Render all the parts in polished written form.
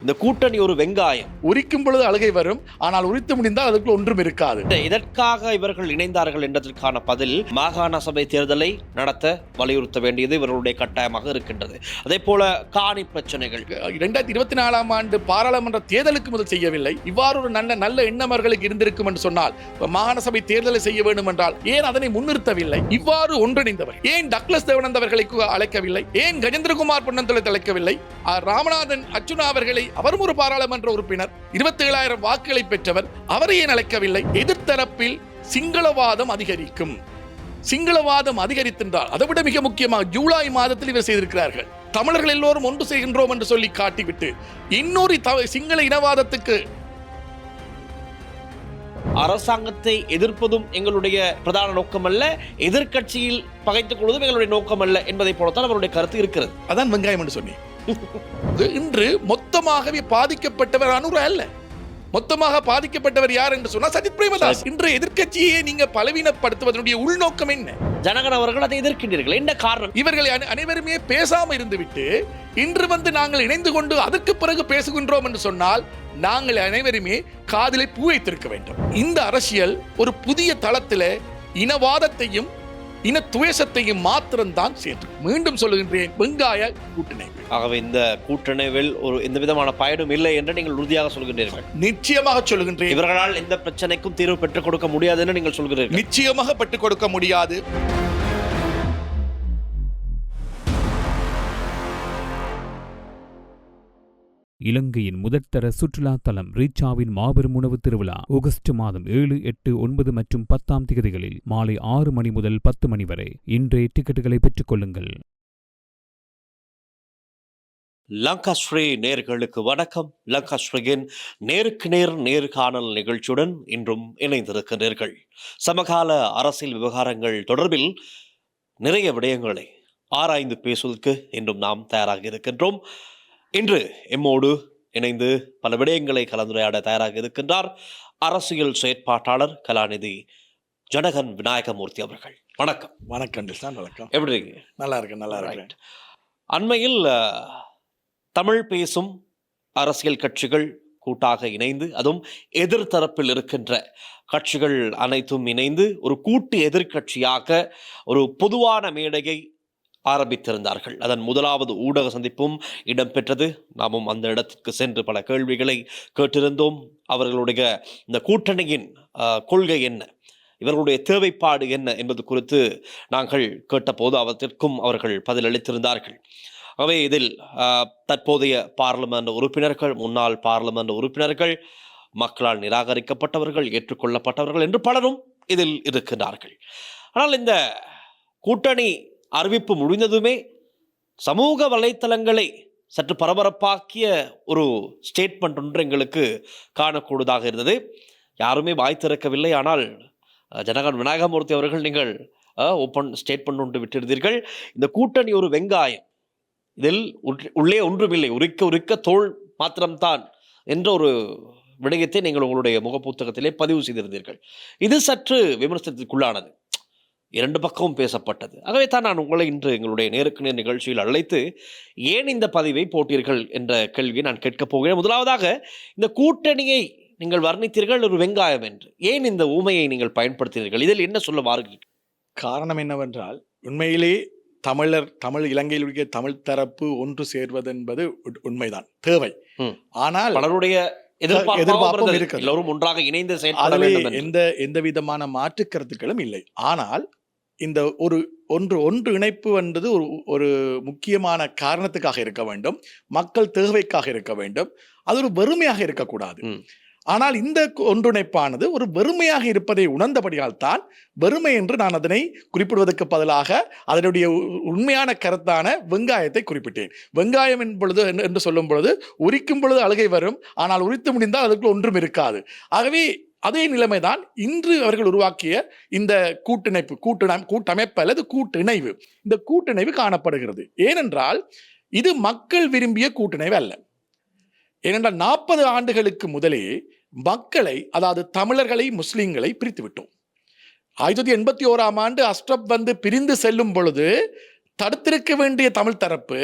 இந்த கூட்டணி ஒரு வெங்காயம். உரிக்கும் பொழுது அழுகை வரும், ஆனால் உரித்து முடிந்தால் அதுக்குள்ள ஒன்றும் இருக்காது. இதற்காக இவர்கள் இணைந்தார்கள் என்பதற்கான பதில் மாகாண சபை தேர்தலை நடத்த வலியுறுத்த வேண்டியது இவர்களுடைய கட்டாயமாக இருக்கின்றது. அதே போல காணி பிரச்சனைகள் 2024 ஆண்டு பாராளுமன்ற தேர்தலுக்கு முதல் செய்யவில்லை. இவ்வாறு ஒரு நல்ல எண்ணமர்களுக்கு இருந்திருக்கும் என்று சொன்னால் மாகாண சபை தேர்தலை செய்ய வேண்டும் என்றால் ஏன் அதனை முன்னிறுத்தவில்லை? இவ்வாறு ஒன்றிணைந்தவர் ஏன் டக்ளஸ் தேவானந்தா அவர்களை அழைக்கவில்லை? ஏன் கஜேந்திரகுமார் பொன்னம்பலத்தை அழைக்கவில்லை? ராமநாதன் அர்ச்சுனா அவர்களை, அவரும் ஒரு பாராளுமன்ற உறுப்பினர், 27,000 வாக்குகளை பெற்றவர், அவரை ஏன் அழைக்கவில்லை? எதிர்த்தரப்பில் சிங்களவாதம் அதிகரிக்கும். சிங்களவாதம் அதிகரித்திருந்தால் அதை விட மிக முக்கியமாக ஜூலை மாதத்தில் இவர் செய்திருக்கிறார்கள். தமிழர்கள் எல்லோரும் ஒன்று செய்கின்றோம் என்று சொல்லி காட்டிவிட்டு இன்னொரு சிங்கள இனவாதத்துக்கு அரசாங்கத்தை எதிர்ப்பதும் எங்களுடைய பிரதான நோக்கம் அல்ல, எதிர்கட்சியில் பகைத்துக் கொள்வதும் எங்களுடைய நோக்கம் அல்ல என்பதை போலத்தான் அவருடைய கருத்து இருக்கிறது. அதான் வெங்காயம் என்று சொன்னேன். இன்று மொத்தமாகவே பாதிக்கப்பட்டவர் அனுரா அல்ல, மொத்தமாக பாதிக்கப்பட்டவர் யார் என்று சொன்னா சஜித் பிரேமதாஸ். இன்று எதிர்க்கட்சியை நீங்க பலவீனப்படுத்துவதனுடைய உள்நோக்கம் என்ன? ஜனகன் அவர்கள் அதை எதிர்க்கின்றீர்கள், என்ன காரணம்? இவர்களை அனைவருமே பேசாம இருந்துவிட்டு இன்று வந்து நாங்கள் இணைந்து கொண்டு அதற்கு பிறகு பேசுகின்றோம் என்று சொன்னால் நாங்கள் அனைவருமே காதிலை பூ வைத்திருக்க வேண்டும். இந்த அரசியல் ஒரு புதிய தளத்தில் இனவாதத்தையும் இன துவேஷத்தையும் மாத்திரம்தான் சேர்த்து. மீண்டும் சொல்லுகின்றேன், வெங்காய கூட்டணிவு. ஆகவே இந்த கூட்டணிவில் ஒரு எந்த விதமான பயனும் இல்லை என்று நீங்கள் உறுதியாக சொல்கின்றீர்கள்? நிச்சயமாக சொல்லுகின்றேன். இவர்களால் எந்த பிரச்சனைக்கும் தீர்வு பெற்றுக் கொடுக்க முடியாது என்று நீங்கள் சொல்கிறீர்கள்? நிச்சயமாக பெற்றுக் கொடுக்க முடியாது. இலங்கையின் முதற்தர சுற்றுலா தலம் ரீச்சாவின் மாபெரும் உணவு திருவிழா ஆகஸ்ட் மாதம் 7, 8, 9 மற்றும் 10 தேதிகளில் மாலை 6 மணி முதல் 10 மணி வரை. இன்றே டிக்கெட்டுகளை பெற்றுக் கொள்ளுங்கள். லங்காஸ்ரீ நேர்களுக்கு வணக்கம். லங்காஸ்ரீயின் நேருக்கு நேர் நேர்காணல் நிகழ்ச்சியுடன் இன்றும் இணைந்திருக்கின்றீர்கள். சமகால அரசியல் விவகாரங்கள் தொடர்பில் நிறைய விடயங்களை ஆராய்ந்து பேசுவதற்கு இன்றும் நாம் தயாராக இருக்கின்றோம். இன்று எம்மோடு இணைந்து பல விடயங்களை கலந்துரையாட தயாராக இருக்கின்றார் அரசியல் செயற்பாட்டாளர் கலாநிதி ஜனகன் விநாயகமூர்த்தி அவர்கள். வணக்கம். வணக்கம். வணக்கம். எப்படி இருக்கீங்க? நல்லா இருக்கேன், நல்லா இருக்கேன். அண்மையில் தமிழ் பேசும் அரசியல் கட்சிகள் கூட்டாக இணைந்து, அதுவும் எதிர்த்தரப்பில் இருக்கின்ற கட்சிகள் அனைத்தும் இணைந்து ஒரு கூட்டு எதிர்கட்சியாக ஒரு பொதுவான மேடையை ஆரம்பித்திருந்தார்கள். அதன் முதலாவது ஊடக சந்திப்பும் இடம்பெற்றது. நாமும் அந்த இடத்திற்கு சென்று பல கேள்விகளை கேட்டிருந்தோம். அவர்களுடைய இந்த கூட்டணியின் கொள்கை என்ன, இவர்களுடைய தேவைப்பாடு என்ன என்பது குறித்து நாங்கள் கேட்டபோது அவற்றிற்கும் அவர்கள் பதிலளித்திருந்தார்கள். ஆகவே இதில் தற்போதைய பாராளுமன்ற உறுப்பினர்கள், முன்னாள் பாராளுமன்ற உறுப்பினர்கள், மக்களால் நிராகரிக்கப்பட்டவர்கள், ஏற்றுக்கொள்ளப்பட்டவர்கள் என்று பலரும் இதில் இருக்கிறார்கள். ஆனால் இந்த கூட்டணி அறிவிப்பு முடிந்ததுமே சமூக வலைத்தளங்களை சற்று பரபரப்பாக்கிய ஒரு ஸ்டேட்மெண்ட் ஒன்று எங்களுக்கு காணக்கூடியதாக இருந்தது. யாருமே வாய் திறக்கவில்லை. ஆனால் ஜனகன் விநாயகமூர்த்தி அவர்கள் நீங்கள் ஓப்பன் ஸ்டேட்மெண்ட் ஒன்று விட்டிருந்தீர்கள். இந்த கூட்டணி ஒரு வெங்காயம், இதில் உள்ளே ஒன்றுமில்லை, உரிக்க தோல் மாத்திரம்தான் என்ற ஒரு விடயத்தை நீங்கள் உங்களுடைய முகப்புத்தகத்திலே பதிவு செய்திருந்தீர்கள். இது சற்று விமர்சனத்திற்குள்ளானது, இரண்டு பக்கமும் பேசப்பட்டது. ஆகவே தான் நான் உங்களை இன்று எங்களுடைய நேருக்கு நேர் நிகழ்ச்சியில் அழைத்து ஏன் இந்த பதிவை போட்டீர்கள் என்ற கேள்வியை நான் கேட்கப் போகிறேன். முதலாவதாக, இந்த கூட்டணியை நீங்கள் வர்ணித்தீர்கள் ஒரு வெங்காயம் என்று. ஏன் இந்த ஊமையை நீங்கள் பயன்படுத்தினீர்கள்? இதில் என்ன சொல்ல வாருங்கள்? காரணம் என்னவென்றால், உண்மையிலே தமிழ் இலங்கையில் உள்ள தமிழ் தரப்பு ஒன்று சேர்வது என்பது உண்மைதான், தேவை. ஆனால் பலருடைய எதிர்பார்ப்பும் இருக்கிறது, எல்லோரும் ஒன்றாக இணைந்து செயல்பட வேண்டும். எந்த விதமான மாற்று கருத்துக்களும் இல்லை. ஆனால் இந்த ஒன்று இணைப்பு என்பது ஒரு முக்கியமான காரணத்துக்காக இருக்க வேண்டும், மக்கள் தேவைக்காக இருக்க வேண்டும். அது ஒரு வெறுமையாக இருக்கக்கூடாது. ஆனால் இந்த ஒன்றிணைப்பானது ஒரு வெறுமையாக இருப்பதை உணர்ந்தபடியால் தான் வெறுமை என்று நான் அதனை குறிப்பிடுவதற்கு பதிலாக அதனுடைய உண்மையான கருத்தான வெங்காயத்தை குறிப்பிட்டேன். வெங்காயம் என்று சொல்லும் பொழுது உரிக்கும் பொழுது அழுகை வரும், ஆனால் உரித்து முடிந்தால் அதுக்குள்ள ஒன்றும் இருக்காது. ஆகவே அதே நிலைமைதான் இன்று அவர்கள் உருவாக்கிய இந்த கூட்டமைப்பு அல்லது கூட்டிணைவு. இந்த கூட்டிணைவு காணப்படுகிறது. ஏனென்றால் இது மக்கள் விரும்பிய கூட்டிணைவு அல்ல. ஏனென்றால் 40 ஆண்டுகளுக்கு முதலே மக்களை, அதாவது தமிழர்களை, முஸ்லிம்களை பிரித்து விட்டோம். 1981 ஆண்டு அஸ்ரப் வந்து பிரிந்து செல்லும் பொழுது தடுத்திருக்க வேண்டிய தமிழ் தரப்பு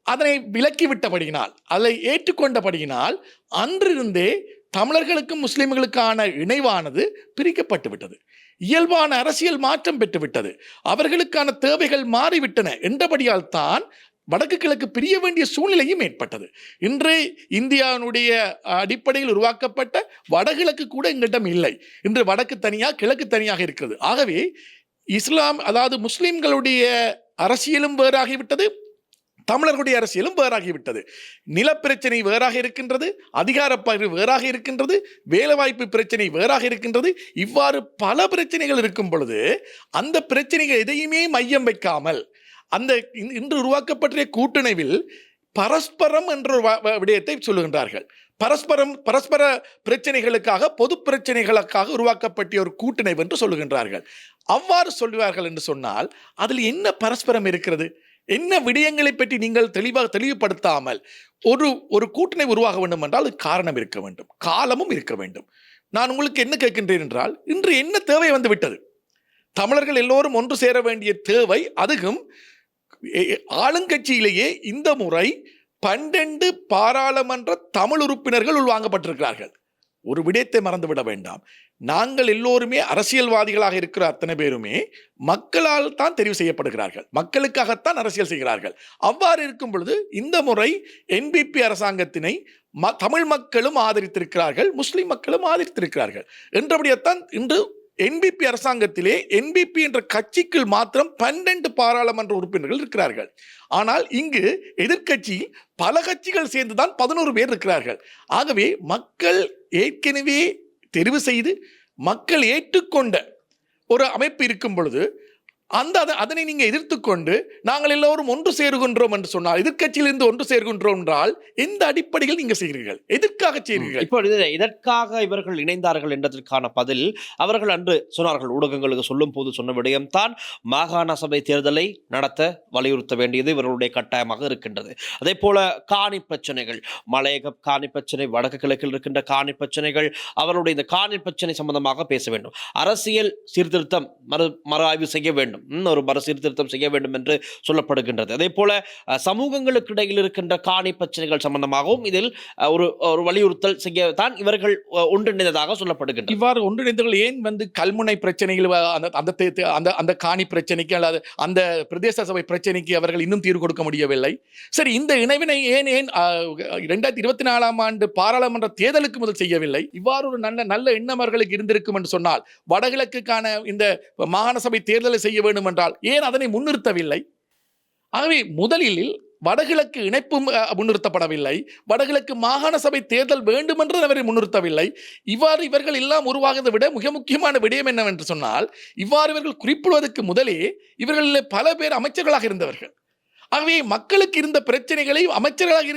அதனை விலக்கிவிட்டபடியினால், அதை ஏற்றுக்கொண்டபடியினால் அன்றிருந்தே தமிழர்களுக்கும் முஸ்லிம்களுக்கான இணைவானது பிரிக்கப்பட்டு விட்டது. இயல்பான அரசியல் மாற்றம் பெற்றுவிட்டது. அவர்களுக்கான தேவைகள் மாறிவிட்டன என்றபடியால் தான் வடக்கு கிழக்கு பிரிய வேண்டிய சூழ்நிலையும் ஏற்பட்டது. இன்று இந்தியாவினுடைய அடிப்படையில் உருவாக்கப்பட்ட வடகிழக்கு கூட எங்களிடம் இல்லை. இன்று வடக்கு தனியாக கிழக்கு தனியாக இருக்கிறது. ஆகவே இஸ்லாம், அதாவது முஸ்லிம்களுடைய அரசியலும் வேறாகிவிட்டது, தமிழர்களுடைய அரசியலும் வேறாகிவிட்டது. நிலப்பிரச்சனை வேறாக இருக்கின்றது, அதிகார பகிர்வு வேறாக இருக்கின்றது, வேலைவாய்ப்பு பிரச்சனை வேறாக இருக்கின்றது. இவ்வாறு பல பிரச்சனைகள் இருக்கும் பொழுது அந்த பிரச்சனைகள் எதையுமே மையம் வைக்காமல் அந்த இன்று உருவாக்கப்பட்ட கூட்டணிவில் பரஸ்பரம் என்ற விடயத்தை சொல்லுகின்றார்கள். பரஸ்பர பிரச்சனைகளுக்காக, பொது பிரச்சனைகளுக்காக உருவாக்கப்பட்ட ஒரு கூட்டணி என்று சொல்லுகின்றார்கள். அவ்வாறு சொல்லுவார்கள் என்று சொன்னால் அதில் என்ன பரஸ்பரம் இருக்கிறது? என்ன விடயங்களை பற்றி நீங்கள் தெளிவுபடுத்தாமல் ஒரு கூட்டணி உருவாக வேண்டும் என்றால் காரணம் இருக்க வேண்டும், காலமும் இருக்க வேண்டும். நான் உங்களுக்கு என்ன கேட்கின்றேன் என்றால், இன்று என்ன தேவை வந்து விட்டது? தமிழர்கள் எல்லோரும் ஒன்று சேர வேண்டிய தேவை, அதுவும் ஆளுங்கட்சியிலேயே இந்த முறை 12 பாராளுமன்ற தமிழ் உறுப்பினர்கள் உள்வாங்கப்பட்டிருக்கிறார்கள். ஒரு விடயத்தை மறந்துவிட வேண்டாம். நாங்கள் எல்லோருமே அரசியல்வாதிகளாக இருக்கிற அத்தனை பேருமே மக்களால் தான் தெரிவு செய்யப்படுகிறார்கள், மக்களுக்காகத்தான் அரசியல் செய்கிறார்கள். அவ்வாறு இருக்கும் பொழுது இந்த முறை என்பிபி அரசாங்கத்தினை தமிழ் மக்களும் ஆதரித்திருக்கிறார்கள், முஸ்லிம் மக்களும் ஆதரித்திருக்கிறார்கள். என்றபடியால்தான் இன்று என்பிபி அரசாங்கத்திலே என்பிபி என்ற கட்சிக்குள் மாத்திரம் 12 பாராளுமன்ற உறுப்பினர்கள் இருக்கிறார்கள். ஆனால் இங்கு எதிர்க்கட்சி பல கட்சிகள் சேர்ந்துதான் 11 பேர் இருக்கிறார்கள். ஆகவே மக்கள் ஏற்கனவே தெரிவு செய்து மக்கள் ஏற்றுக்கொண்ட ஒரு அமைப்பு இருக்கும் பொழுது அதனை நீங்க எதிர்த்து கொண்டு நாங்கள் எல்லோரும் ஒன்று சேருகின்றோம் என்று சொன்னால், எதிர்க்கட்சியிலிருந்து ஒன்று சேர்கின்றோம் என்றால் எந்த அடிப்படையில் நீங்க செய்கிறீர்கள்? எதற்காக செய்கிறீர்கள்? இப்பொழுது இதற்காக இவர்கள் இணைந்தார்கள் என்றதற்கான பதில் அவர்கள் அன்று சொன்னார்கள், ஊடகங்களுக்கு சொல்லும் போது சொன்ன விடயம்தான் மாகாண சபை தேர்தலை நடத்த வலியுறுத்த வேண்டியது இவர்களுடைய கட்டாயமாக இருக்கின்றது. அதே போல காணி பிரச்சனைகள், மலையக காணி பிரச்சனை, வடக்கு கிழக்கில் இருக்கின்ற காணி பிரச்சனைகள், அவருடைய இந்த காணி பிரச்சனை சம்பந்தமாக பேச வேண்டும். அரசியல் சீர்திருத்தம் மறு ஆய்வு செய்ய வேண்டும், ஒரு மறுசீர்திருத்தம் செய்ய வேண்டும் என்று சொல்லப்படுகின்றது. அதே போல சமூகங்களுக்கு இடையில் இருக்கின்ற காணி பிரச்சனைகள் சம்பந்தமாகவும் இதில் ஒரு வலியுறுத்தல் செய்யத்தான் இவர்கள் ஒன்றிணைந்ததாக சொல்லப்படுகின்றது. இவ்வாறு ஒன்றிணைந்தவர்கள் ஏன் கல்முனை பிரச்சனைகள், அந்த காணி பிரச்சனைக்கு அல்லது அந்த பிரதேச சபை பிரச்சனைக்கு அவர்கள் இன்னும் தீர்வு கொடுக்க முடியவில்லை? சரி, இந்த இணைவினை ஏன் 2024ஆம் ஆண்டு பாராளுமன்ற தேர்தலுக்கு முதல் செய்யவில்லை? இவ்வாறு ஒரு நல்ல எண்ணம் அவர்களுக்கு இருந்திருக்கும் என்று சொன்னால், வடகிழக்குக்கான இந்த மாகாண சபை தேர்தலை செய்ய வேண்டும் என்றால் ஏன் அதனை முன்னிறுத்தவில்லை? ஆகவே முதலில் வடகிழக்கு இணைப்பு முன்னிறுத்தப்படவில்லை, வடகிழக்கு மாகாண சபை தேர்தல் வேண்டும் என்று அவரை முன்னிறுத்தவில்லை. இவ்வாறு இவர்கள் எல்லாம் உருவாகிறதை விட மிக முக்கியமான விடயம் என்னவென்று சொன்னால், இவ்வாறு இவர்கள் குறிப்பிடுவதற்கு முதலே இவர்களில் பல பேர் அமைச்சர்களாக இருந்தவர்கள். ஆகவே மக்களுக்கு இருந்த பிரச்சனைகளை அமைச்சர்களாக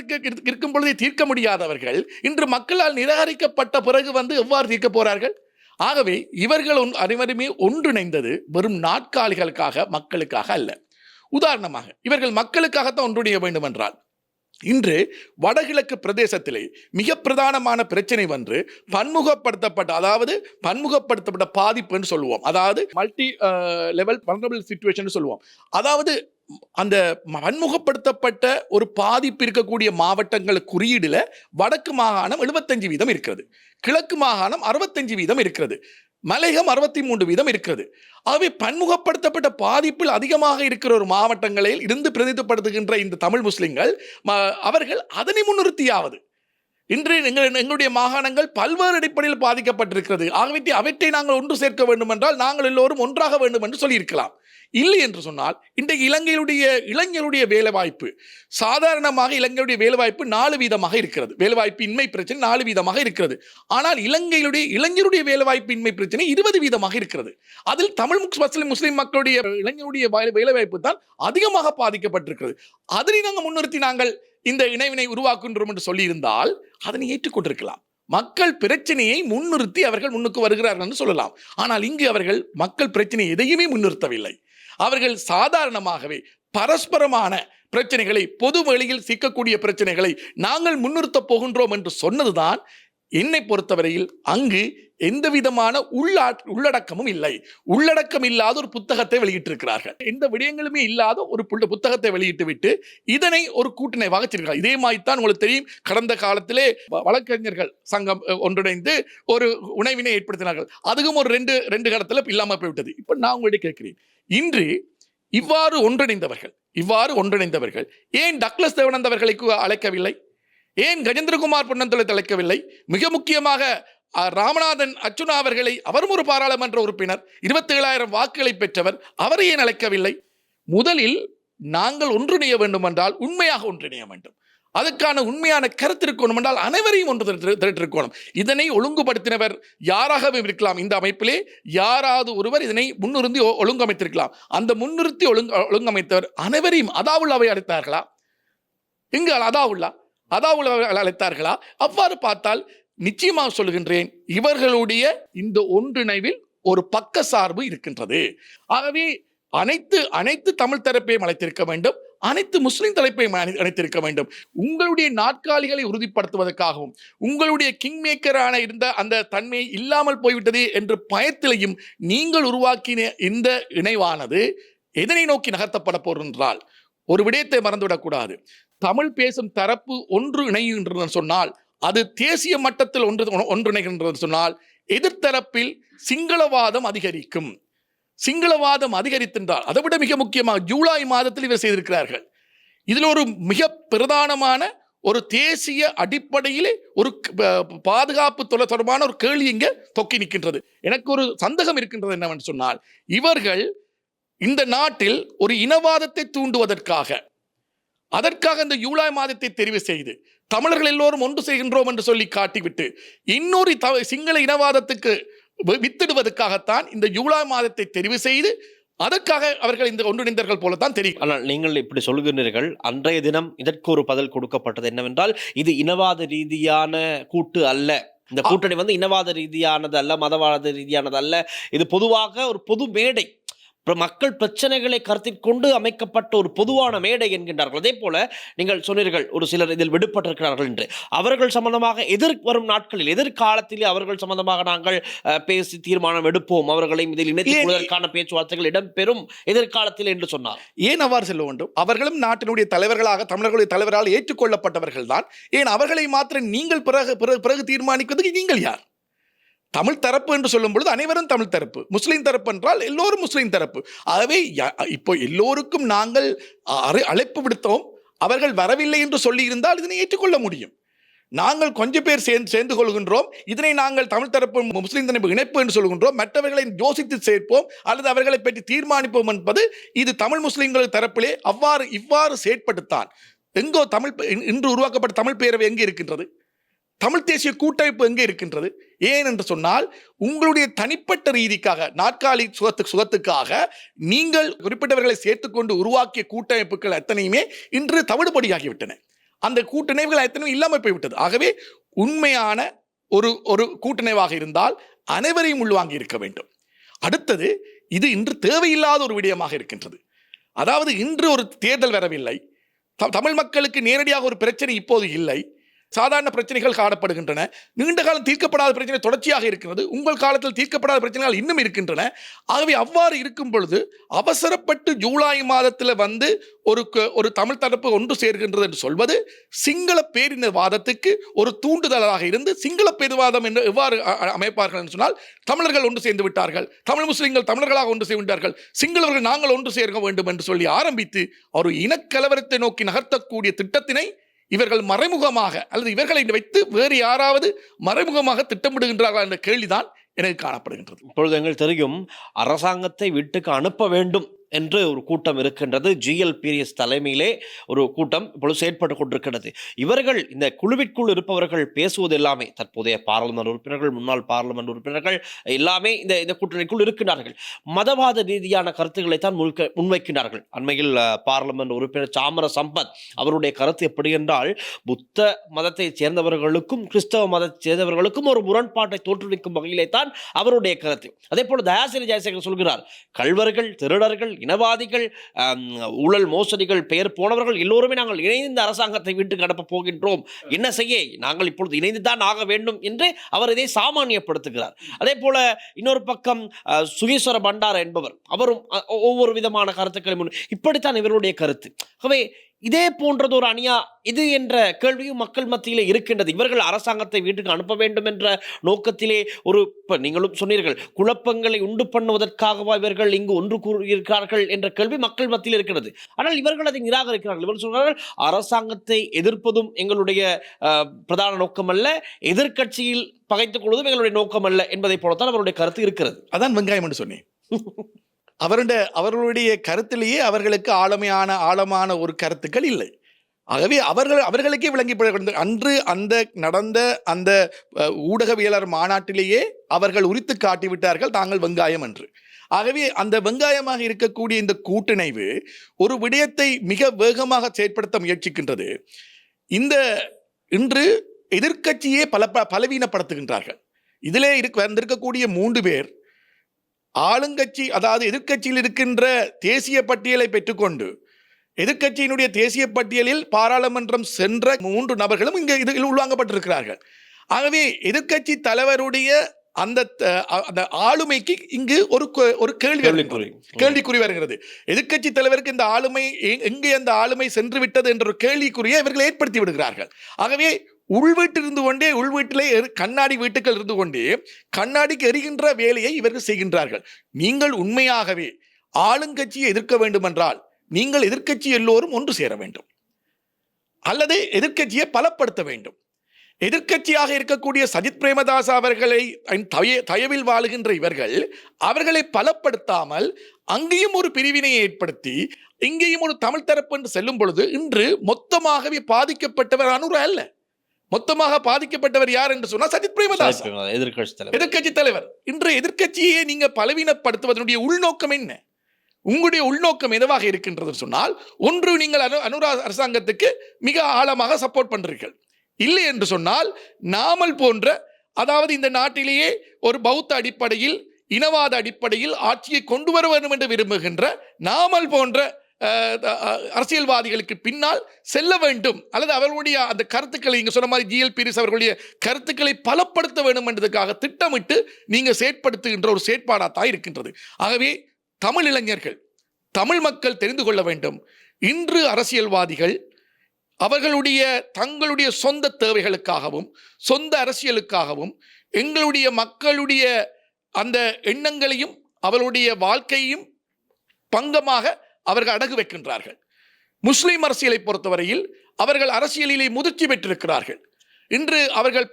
இருக்கும் பொழுதே தீர்க்க முடியாதவர்கள் இன்று மக்களால் நிராகரிக்கப்பட்ட பிறகு எவ்வாறு தீர்க்க போறார்கள்? ஆகவே இவர்கள் அனைவருமே ஒன்றிணைந்தது வெறும் நாட்காலிகளுக்காக, மக்களுக்காக அல்ல. உதாரணமாக இவர்கள் மக்களுக்காகத்தான் ஒன்றிணைய வேண்டும் என்றால், இன்று வடகிழக்கு பிரதேசத்திலே மிக பிரதானமான பிரச்சனை பன்முகப்படுத்தப்பட்ட, அதாவது பன்முகப்படுத்தப்பட்ட பாதிப்பு என்று சொல்லுவோம், அதாவது மல்டி லெவல் வல்னரபிள் சிச்சுவேஷன் சொல்லுவோம். அதாவது அந்த பன்முகப்படுத்தப்பட்ட ஒரு பாதிப்பு இருக்கக்கூடிய மாவட்டங்கள் குறியீடுல வடக்கு மாகாணம் 75% இருக்கிறது, கிழக்கு மாகாணம் 65% இருக்கிறது, மலையகம் 63% இருக்கிறது. ஆகவே பன்முகப்படுத்தப்பட்ட பாதிப்பில் அதிகமாக இருக்கிற ஒரு மாவட்டங்களில் இருந்து பிரதிநிதிப்படுத்துகின்ற இந்த தமிழ் முஸ்லிம்கள் அவர்கள் அதனை முன்னிறுத்தியாவது, இன்று எங்களுடைய மாகாணங்கள் பல்வேறு அடிப்படையில் பாதிக்கப்பட்டிருக்கிறது, ஆகவே அவற்றை நாங்கள் ஒன்று சேர்க்க வேண்டும் என்றால் நாங்கள் எல்லோரும் ஒன்றாக வேண்டும் என்று சொல்லியிருக்கலாம். இல்லை என்று சொன்னால், இன்றைக்கு இளைஞருடைய வேலைவாய்ப்பு, சாதாரணமாக இலங்கையுடைய வேலைவாய்ப்பு 4% இருக்கிறது, வேலைவாய்ப்பு இன்மை பிரச்சனை 4% இருக்கிறது. ஆனால் இளைஞருடைய வேலைவாய்ப்பு இன்மை பிரச்சனை 20% இருக்கிறது. அதில் தமிழ் முஸ்லிம் மக்களுடைய இளைஞருடைய வேலைவாய்ப்பு தான் அதிகமாக பாதிக்கப்பட்டிருக்கிறது. அதனை நாங்கள் முன்னிறுத்தி நாங்கள் இந்த இணைவினை உருவாக்குகின்றோம் என்று சொல்லியிருந்தால் அதனை ஏற்றுக்கொண்டிருக்கலாம். மக்கள் பிரச்சனையை முன்னிறுத்தி அவர்கள் முன்னுக்கு வருகிறார்கள் என்று சொல்லலாம். ஆனால் இங்கு அவர்கள் மக்கள் பிரச்சனை எதையுமே முன்னிறுத்தவில்லை. அவர்கள் சாதாரணமாகவே பரஸ்பரமான பிரச்சனைகளை, பொது வழியில் சிக்கக்கூடிய பிரச்சனைகளை நாங்கள் முன்னிறுத்தப் போகின்றோம் என்று சொன்னதுதான் என்னை பொறுத்தவரையில் அங்கு எந்த விதமான உள்ளடக்கமும் இல்லை. உள்ளடக்கம் இல்லாத ஒரு புத்தகத்தை வெளியிட்டிருக்கிறார்கள். எந்த விடயங்களுமே இல்லாத ஒரு புத்தகத்தை வெளியிட்டு விட்டு இதனை ஒரு கூட்டினைவாக வச்சிருக்கிறார். இதே மாதிரி தான் உங்களுக்கு தெரியும், கடந்த காலத்திலே வழக்கறிஞர்கள் சங்கம் ஒன்றிணைந்து ஒரு உணவினை ஏற்படுத்தினார்கள். அதுவும் ஒரு ரெண்டு கடத்துல இல்லாமல் போய்விட்டது. இப்ப நான் உங்களிடம் கேட்கிறேன், இன்று இவ்வாறு ஒன்றிணைந்தவர்கள் ஏன் டக்ளஸ் தேவானந்த் அவர்களை அழைக்கவில்லை? ஏன் கஜேந்திரகுமார் பொன்னந்தலை அழைக்கவில்லை? மிக முக்கியமாக ராமநாதன் அர்ச்சுனா அவர்களை, அவரும் ஒரு பாராளுமன்ற உறுப்பினர், 27,000 வாக்குகளை பெற்றவர், அவரை ஏன் அழைக்கவில்லை? முதலில் நாங்கள் ஒன்றிணைய வேண்டும் என்றால் உண்மையாக ஒன்றிணைய வேண்டும். அதற்கான உண்மையான கருத்து இருக்கணும் என்றால் அனைவரையும் ஒன்று திரட்டிருக்கணும். இதனை ஒழுங்குபடுத்தினவர் யாராகவும் இருக்கலாம். இந்த அமைப்பிலே யாராவது ஒருவர் இதனை முன்னிறுத்தி ஒழுங்கமைத்திருக்கலாம். அந்த முன்னிறுத்தி ஒழுங்கமைத்தவர் அனைவரையும் அதாவுல்லாவை அழைத்தார்களா? இங்கு அதாவுல்லா அழைத்தார்களா? அவ்வாறு பார்த்தால் நிச்சயமாக சொல்கின்றேன், இவர்களுடைய இந்த ஒன்றிணைவில் ஒரு பக்க சார்பு இருக்கின்றது. ஆகவே அனைத்து தமிழ் தரப்பையும் அழைத்திருக்க வேண்டும், அனைத்து முஸ்லிம் தலைப்பையும் அழைத்திருக்க வேண்டும். உங்களுடைய நாற்காலிகளை உறுதிப்படுத்துவதற்காகவும் உங்களுடைய கிங் மேக்கரான இருந்த அந்த தன்மை இல்லாமல் போய்விட்டது என்ற பயத்திலையும் நீங்கள் உருவாக்கின இந்த இணைவானது எதனை நோக்கி நகர்த்தப்பட போகின்றால், ஒரு விடயத்தை மறந்துவிடக்கூடாது. தமிழ் பேசும் தரப்பு ஒன்று இணைகின்றது சொன்னால், அது தேசிய மட்டத்தில் ஒன்றிணைகின்றது சொன்னால், எதிர்த்தரப்பில் சிங்களவாதம் அதிகரிக்கும். சிங்களவாதம் அதிகரித்திருந்தால், அதை விட மிக முக்கியமாக ஜூலை மாதத்தில் இவர் செய்திருக்கிறார்கள். இதில் ஒரு மிக பிரதானமான ஒரு தேசிய அடிப்படையிலே ஒரு பாதுகாப்பு தொடர்பான ஒரு கேள்வி இங்கே தொக்கி நிற்கின்றது. எனக்கு ஒரு சந்தேகம் இருக்கின்றது என்னவென்று சொன்னால், இவர்கள் இந்த நாட்டில் ஒரு இனவாதத்தை தூண்டுவதற்காக அதற்காக இந்த ஜூலை மாதத்தை தெரிவு செய்து தமிழர்கள் எல்லோரும் ஒன்று செய்கின்றோம் என்று சொல்லி காட்டிவிட்டு இன்னொரு சிங்கள இனவாதத்துக்கு வித்திடுவதற்காகத்தான் இந்த ஜூலை மாதத்தை தெரிவு செய்து அதற்காக அவர்கள் இந்த ஒன்றிணைந்தார்கள் போலத்தான் தெரியும். ஆனால் நீங்கள் இப்படி சொல்கின்றீர்கள். அன்றைய தினம் இதற்கு ஒரு பதில் கொடுக்கப்பட்டது என்னவென்றால், இது இனவாத ரீதியான கூட்டு அல்ல, இந்த கூட்டணி இனவாத ரீதியானது அல்ல, மதவாத ரீதியானது அல்ல, இது பொதுவாக ஒரு பொது மேடை, மக்கள் பிரச்சனைகளை கருத்தில் கொண்டு அமைக்கப்பட்ட ஒரு பொதுவான மேடை என்கின்றார்கள். அதே போல நீங்கள் சொன்னீர்கள் ஒரு சிலர் இதில் விடுபட்டிருக்கிறார்கள் என்று. அவர்கள் சம்பந்தமாக வரும் நாட்களில் எதிர்காலத்திலே அவர்கள் சம்பந்தமாக நாங்கள் பேசி தீர்மானம் எடுப்போம், அவர்களையும் இதில் இணைத்துக் கொள்வதற்கான பேச்சுவார்த்தைகள் இடம்பெறும் எதிர்காலத்தில் என்று சொன்னார். ஏன் அவ்வாறு செல்ல வேண்டும்? அவர்களும் நாட்டினுடைய தலைவர்களாக, தமிழர்களுடைய தலைவரால் ஏற்றுக்கொள்ளப்பட்டவர்கள் தான். ஏன் அவர்களை மாத்திரம் நீங்கள் பிறகு தீர்மானிப்பதற்கு நீங்கள் யார்? தமிழ் தரப்பு என்று சொல்லும் பொழுது அனைவரும் தமிழ் தரப்பு, முஸ்லீம் தரப்பு என்றால் எல்லோரும் முஸ்லீம் தரப்பு. ஆகவே இப்போ எல்லோருக்கும் நாங்கள் அழைப்பு விடுத்தோம், அவர்கள் வரவில்லை என்று சொல்லி இருந்தால் இதனை ஏற்றுக்கொள்ள முடியும். நாங்கள் கொஞ்சம் பேர் சேர்ந்து கொள்கின்றோம், இதனை நாங்கள் தமிழ் தரப்பு முஸ்லீம் தரப்பு இணைப்பு என்று சொல்கின்றோம், மற்றவர்களை யோசித்து சேர்ப்போம் அல்லது அவர்களை பற்றி தீர்மானிப்போம் என்பது இது தமிழ் முஸ்லீம்கள் தரப்பிலே இவ்வாறு செயற்படுத்தான். எங்கோ தமிழ் இன்று உருவாக்கப்பட்ட தமிழ் பேரவை எங்கே இருக்கின்றது? தமிழ் தேசிய கூட்டமைப்பு எங்கே இருக்கின்றது? ஏன் என்று சொன்னால், உங்களுடைய தனிப்பட்ட ரீதிக்காக, நாற்காலி சுகத்துக்காக நீங்கள் குறிப்பிட்டவர்களை சேர்த்துக்கொண்டு உருவாக்கிய கூட்டமைப்புகள் அத்தனையுமே இன்று தவிடுபடியாகிவிட்டன. அந்த கூட்டமைப்புகள் அத்தனையும் இல்லாமல் போய்விட்டது. ஆகவே உண்மையான ஒரு கூட்டமைவாக இருந்தால் அனைவரையும் உள்வாங்கி இருக்க வேண்டும். அடுத்தது, இது இன்று தேவையில்லாத ஒரு விடயமாக இருக்கின்றது. அதாவது இன்று ஒரு தேர்தல் வரவில்லை, தமிழ் மக்களுக்கு நேரடியாக ஒரு பிரச்சனை இப்போது இல்லை, சாதாரண பிரச்சனைகள் காணப்படுகின்றன, நீண்ட காலம் தீர்க்கப்படாத பிரச்சனை தொடர்ச்சியாக இருக்கிறது, உங்கள் காலத்தில் தீர்க்கப்படாத பிரச்சனைகள் இன்னும் இருக்கின்றன. ஆகவே அவ்வாறு இருக்கும் பொழுது அவசரப்பட்டு ஜூலை மாதத்தில் ஒரு தமிழ் தரப்பு ஒன்று சேர்கின்றது என்று சொல்வது சிங்கள பேரினவாதத்துக்கு ஒரு தூண்டுதலாக இருந்து, சிங்கள பேரினவாதம் என்று எவ்வாறு அமைப்பார்கள் என்று சொன்னால், தமிழர்கள் ஒன்று சேர்ந்து விட்டார்கள், தமிழ் முஸ்லிம்கள் தமிழர்களாக ஒன்று செய்து விட்டார்கள், சிங்களவர்கள் நாங்கள் ஒன்று சேர்க்க வேண்டும் என்று சொல்லி ஆரம்பித்து ஒரு இனக்கலவரத்தை நோக்கி நகர்த்தக்கூடிய திட்டத்தினை இவர்கள் மறைமுகமாக அல்லது இவர்களை வைத்து வேறு யாராவது மறைமுகமாக திட்டமிடுகின்றார்கள் என்ற கேள்விதான் எனக்கு காணப்படுகின்றது. இப்பொழுது எங்கள் தெரியும், அரசாங்கத்தை வீட்டுக்கு அனுப்ப வேண்டும் என்று ஒரு கூட்டம் இருக்கின்றது. GLPS தலைமையிலே ஒரு கூட்டம் இப்பொழுது செயற்பட்டு கொண்டிருக்கிறது. இவர்கள் இந்த குழுவிற்குள் இருப்பவர்கள் பேசுவது எல்லாமே தற்போதைய பாராளுமன்ற உறுப்பினர்கள், முன்னாள் பாராளுமன்ற உறுப்பினர்கள் எல்லாமே இந்த கூட்டணிக்குள் இருக்கின்றார்கள். மதவாத ரீதியான கருத்துக்களை தான் முன்வைக்கின்றார்கள். அண்மையில் பாராளுமன்ற உறுப்பினர் சாமர சம்பத் அவருடைய கருத்து எப்படி என்றால், புத்த மதத்தை சேர்ந்தவர்களுக்கும் கிறிஸ்தவ மதத்தை சேர்ந்தவர்களுக்கும் ஒரு முரண்பாட்டை தோற்றுவிக்கும் வகையிலே தான் அவருடைய கருத்து. அதே போல தயாசிரி ஜெயசேகர் சொல்கிறார், கள்வர்கள், திருடர்கள் இனவாதிகள், ஊழல் மோசடிகள், பெயர் போனவர்கள் எல்லோருமே நாங்கள் இணைந்து அரசாங்கத்தை வீட்டுக்கு அனுப்ப போகின்றோம், என்ன செய்ய நாங்கள் இப்பொழுது இணைந்து தான் ஆக வேண்டும் என்று அவர் இதை சாமானியப்படுத்துகிறார். அதே போல இன்னொரு பக்கம் சுகேஸ்வர பண்டார என்பவர், அவரும் ஒவ்வொரு விதமான கருத்துக்களை இப்படித்தான் இவருடைய கருத்து. ஆகவே இதே போன்றது ஒரு அணியா இது என்ற கேள்வியும் மக்கள் மத்தியிலே இருக்கின்றது. இவர்கள் அரசாங்கத்தை வீட்டுக்கு அனுப்ப வேண்டும் என்ற நோக்கத்திலே நீங்களும் சொன்னீர்கள், குழப்பங்களை உண்டு பண்ணுவதற்காகவா இவர்கள் இங்கு ஒன்று கூறியிருக்கிறார்கள் என்ற கேள்வி மக்கள் மத்தியில் இருக்கிறது. ஆனால் இவர்கள் அதை நிராகரிக்கிறார்கள். இவர்கள் சொல்கிறார்கள், அரசாங்கத்தை எதிர்ப்பதும் எங்களுடைய பிரதான நோக்கம் அல்ல, எதிர்க்கட்சியில் பகைத்துக் கொள்வதும் எங்களுடைய நோக்கம் அல்ல என்பதை போலத்தான் அவருடைய கருத்து இருக்கிறது. அதான் வெங்காயம் என்று சொன்னேன். அவர்களுடைய கருத்திலேயே அவர்களுக்கு ஆழமான ஒரு கருத்துக்கள் இல்லை. ஆகவே அவர்களுக்கே விளங்கி அன்று நடந்த அந்த ஊடகவியலர் மாநாட்டிலேயே அவர்கள் உரித்து காட்டிவிட்டார்கள் தாங்கள் வெங்காயம் என்று. ஆகவே அந்த வெங்காயமாக இருக்கக்கூடிய இந்த கூட்டிணைவு ஒரு விடயத்தை மிக வேகமாக செயற்படுத்த முயற்சிக்கின்றது. இன்று எதிர்க்கட்சியே பலவீனப்படுத்துகின்றார்கள். இதிலே வந்திருக்கக்கூடிய 3 பேர் ஆளுங்கட்சி, அதாவது எதிர்க்கட்சியில் இருக்கின்ற தேசிய பட்டியலை பெற்றுக்கொண்டு எதிர்க்கட்சியினுடைய தேசிய பட்டியலில் பாராளுமன்றம் சென்ற 3 நபர்களும் இங்கே இதில் உள்வாங்கப்பட்டிருக்கிறார்கள். ஆகவே எதிர்க்கட்சி தலைவருடைய அந்த ஆளுமைக்கு இங்கு ஒரு கேள்விக்குறி வருகிறது. எதிர்க்கட்சி தலைவருக்கு இந்த ஆளுமை எங்கே அந்த ஆளுமை சென்று விட்டது என்ற ஒரு கேள்விக்குறியை இவர்கள் ஏற்படுத்தி விடுகிறார்கள். ஆகவே உள்வீட்டில் இருந்து கொண்டே, உள்வீட்டிலே கண்ணாடி வீட்டுகள் இருந்து கொண்டே கண்ணாடிக்கு எரிகின்ற வேலையை இவர்கள் செய்கின்றார்கள். நீங்கள் உண்மையாகவே ஆளுங்கட்சியை எதிர்க்க வேண்டும் என்றால் நீங்கள் எதிர்க்கட்சி எல்லோரும் ஒன்று சேர வேண்டும், அல்லது எதிர்க்கட்சியை பலப்படுத்த வேண்டும். எதிர்க்கட்சியாக இருக்கக்கூடிய சஜித் பிரேமதாச அவர்களை தயவில் வாழுகின்ற இவர்கள் அவர்களை பலப்படுத்தாமல் அங்கேயும் ஒரு பிரிவினை ஏற்படுத்தி இங்கேயும் ஒரு தமிழ் தரப்பு என்று செல்லும் பொழுது இன்று மொத்தமாகவே பாதிக்கப்பட்டவர் அனுரா அல்ல. மொத்தமாக பாதிக்கப்பட்டவர் யார் என்று சொன்னால் சஜித் பிரேமதாஸ், எதிர்க்கட்சி தலைவர். இன்று எதிர்க்கட்சியை நீங்க பலவீனப்படுத்துவதனுடைய உள்நோக்கம் என்ன? உங்களுடைய உள்நோக்கம் எதுவாக இருக்கின்றது சொன்னால், ஒன்று நீங்கள் அனுரா அரசாங்கத்துக்கு மிக ஆழமாக சப்போர்ட் பண்றீர்கள், இல்லை என்று சொன்னால் நாமல் போன்ற, அதாவது இந்த நாட்டிலேயே ஒரு பௌத்த அடிப்படையில் இனவாத அடிப்படையில் ஆட்சியை கொண்டு வர வேண்டும் என்று விரும்புகின்ற நாமல் போன்ற அரசியல்வாதிகளுக்கு பின்னால் செல்ல வேண்டும், அல்லது அவர்களுடைய அந்த கருத்துக்களை இங்க சொன்ன மாதிரி GL பீரிஸ் அவர்களுடைய கருத்துக்களை பலப்படுத்த வேண்டும் என்பதற்காக திட்டமிட்டு நீங்க செயற்படுத்துகின்ற ஒரு செயற்பாடாத்தான் இருக்கின்றது. ஆகவே தமிழ் இளைஞர்கள், தமிழ் மக்கள் தெரிந்து கொள்ள வேண்டும், இன்று அரசியல்வாதிகள் அவர்களுடைய தங்களுடைய சொந்த தேவைகளுக்காகவும் சொந்த அரசியலுக்காகவும் எங்களுடைய மக்களுடைய அந்த எண்ணங்களையும் அவர்களுடைய வாழ்க்கையையும் பங்கமாக அவர்கள் அடகு வைக்கின்றார்கள். முஸ்லிம் அரசியலை பொறுத்தவரையில் அவர்கள் அரசியலிலே முதிர்ச்சி பெற்றிருக்கிறார்கள். இன்று அவர்கள்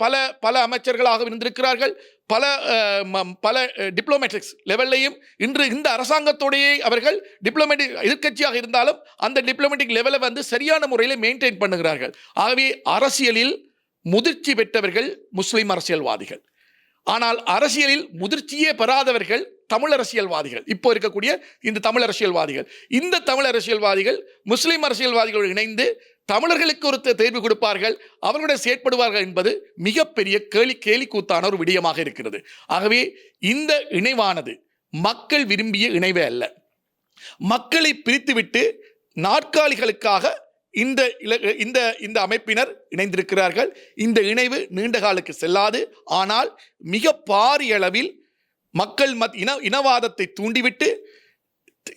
பல அமைச்சர்களாக இருந்திருக்கிறார்கள். பல டிப்ளமேட்டிக்ஸ் லெவல்லையும் இன்று இந்த அரசாங்கத்தோடையே அவர்கள் டிப்ளமேட்டிக் எதிர்க்கட்சியாக இருந்தாலும் அந்த டிப்ளமேட்டிக் லெவலை சரியான முறையில் மெயின்டைன் பண்ணுகிறார்கள். ஆகவே அரசியலில் முதிர்ச்சி பெற்றவர்கள் முஸ்லிம் அரசியல்வாதிகள். ஆனால் அரசியலில் முதிர்ச்சியே பெறாதவர்கள் தமிழ் அரசியல்வாதிகள். இப்போ இருக்கக்கூடிய இந்த தமிழ் அரசியல்வாதிகள், இந்த தமிழ் அரசியல்வாதிகள் முஸ்லிம் அரசியல்வாதிகளோடு இணைந்து தமிழர்களுக்கு ஒரு தேர்வு கொடுப்பார்கள், அவர்களுடைய செயற்படுவார்கள் என்பது மிகப்பெரிய கேலி கூத்தான ஒரு விடயமாக இருக்கிறது. ஆகவே இந்த இணைவானது மக்கள் விரும்பிய இணைவே அல்ல. மக்களை பிரித்துவிட்டு நாற்காலிகளுக்காக இந்த அமைப்பினர் இணைந்திருக்கிறார்கள். இந்த இணைவு நீண்ட காலுக்கு செல்லாது. ஆனால் மிக பாரிய அளவில் மக்கள் இனவாதத்தை தூண்டிவிட்டு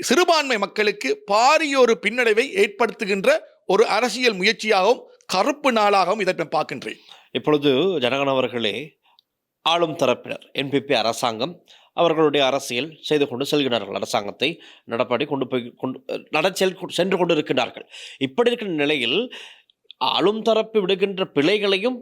சிறுபான்மை மக்களுக்கு பாரிய ஒரு பின்னடைவை ஏற்படுத்துகின்ற ஒரு அரசியல் முயற்சியாகவும் கருப்பு நாளாகவும் இதை நான் பார்க்கின்றேன். இப்பொழுது ஜனகன் அவர்களே, ஆளும் தரப்பினர் NPP அரசாங்கம் அவர்களுடைய அரசியல் செய்து கொண்டு செல்கிறார்கள், அரசாங்கத்தை நடப்படி சென்று கொண்டு இருக்கின்றார்கள். இப்படி இருக்கிற நிலையில் ஆளும் தரப்பு விடுகின்ற பிழைகளையும்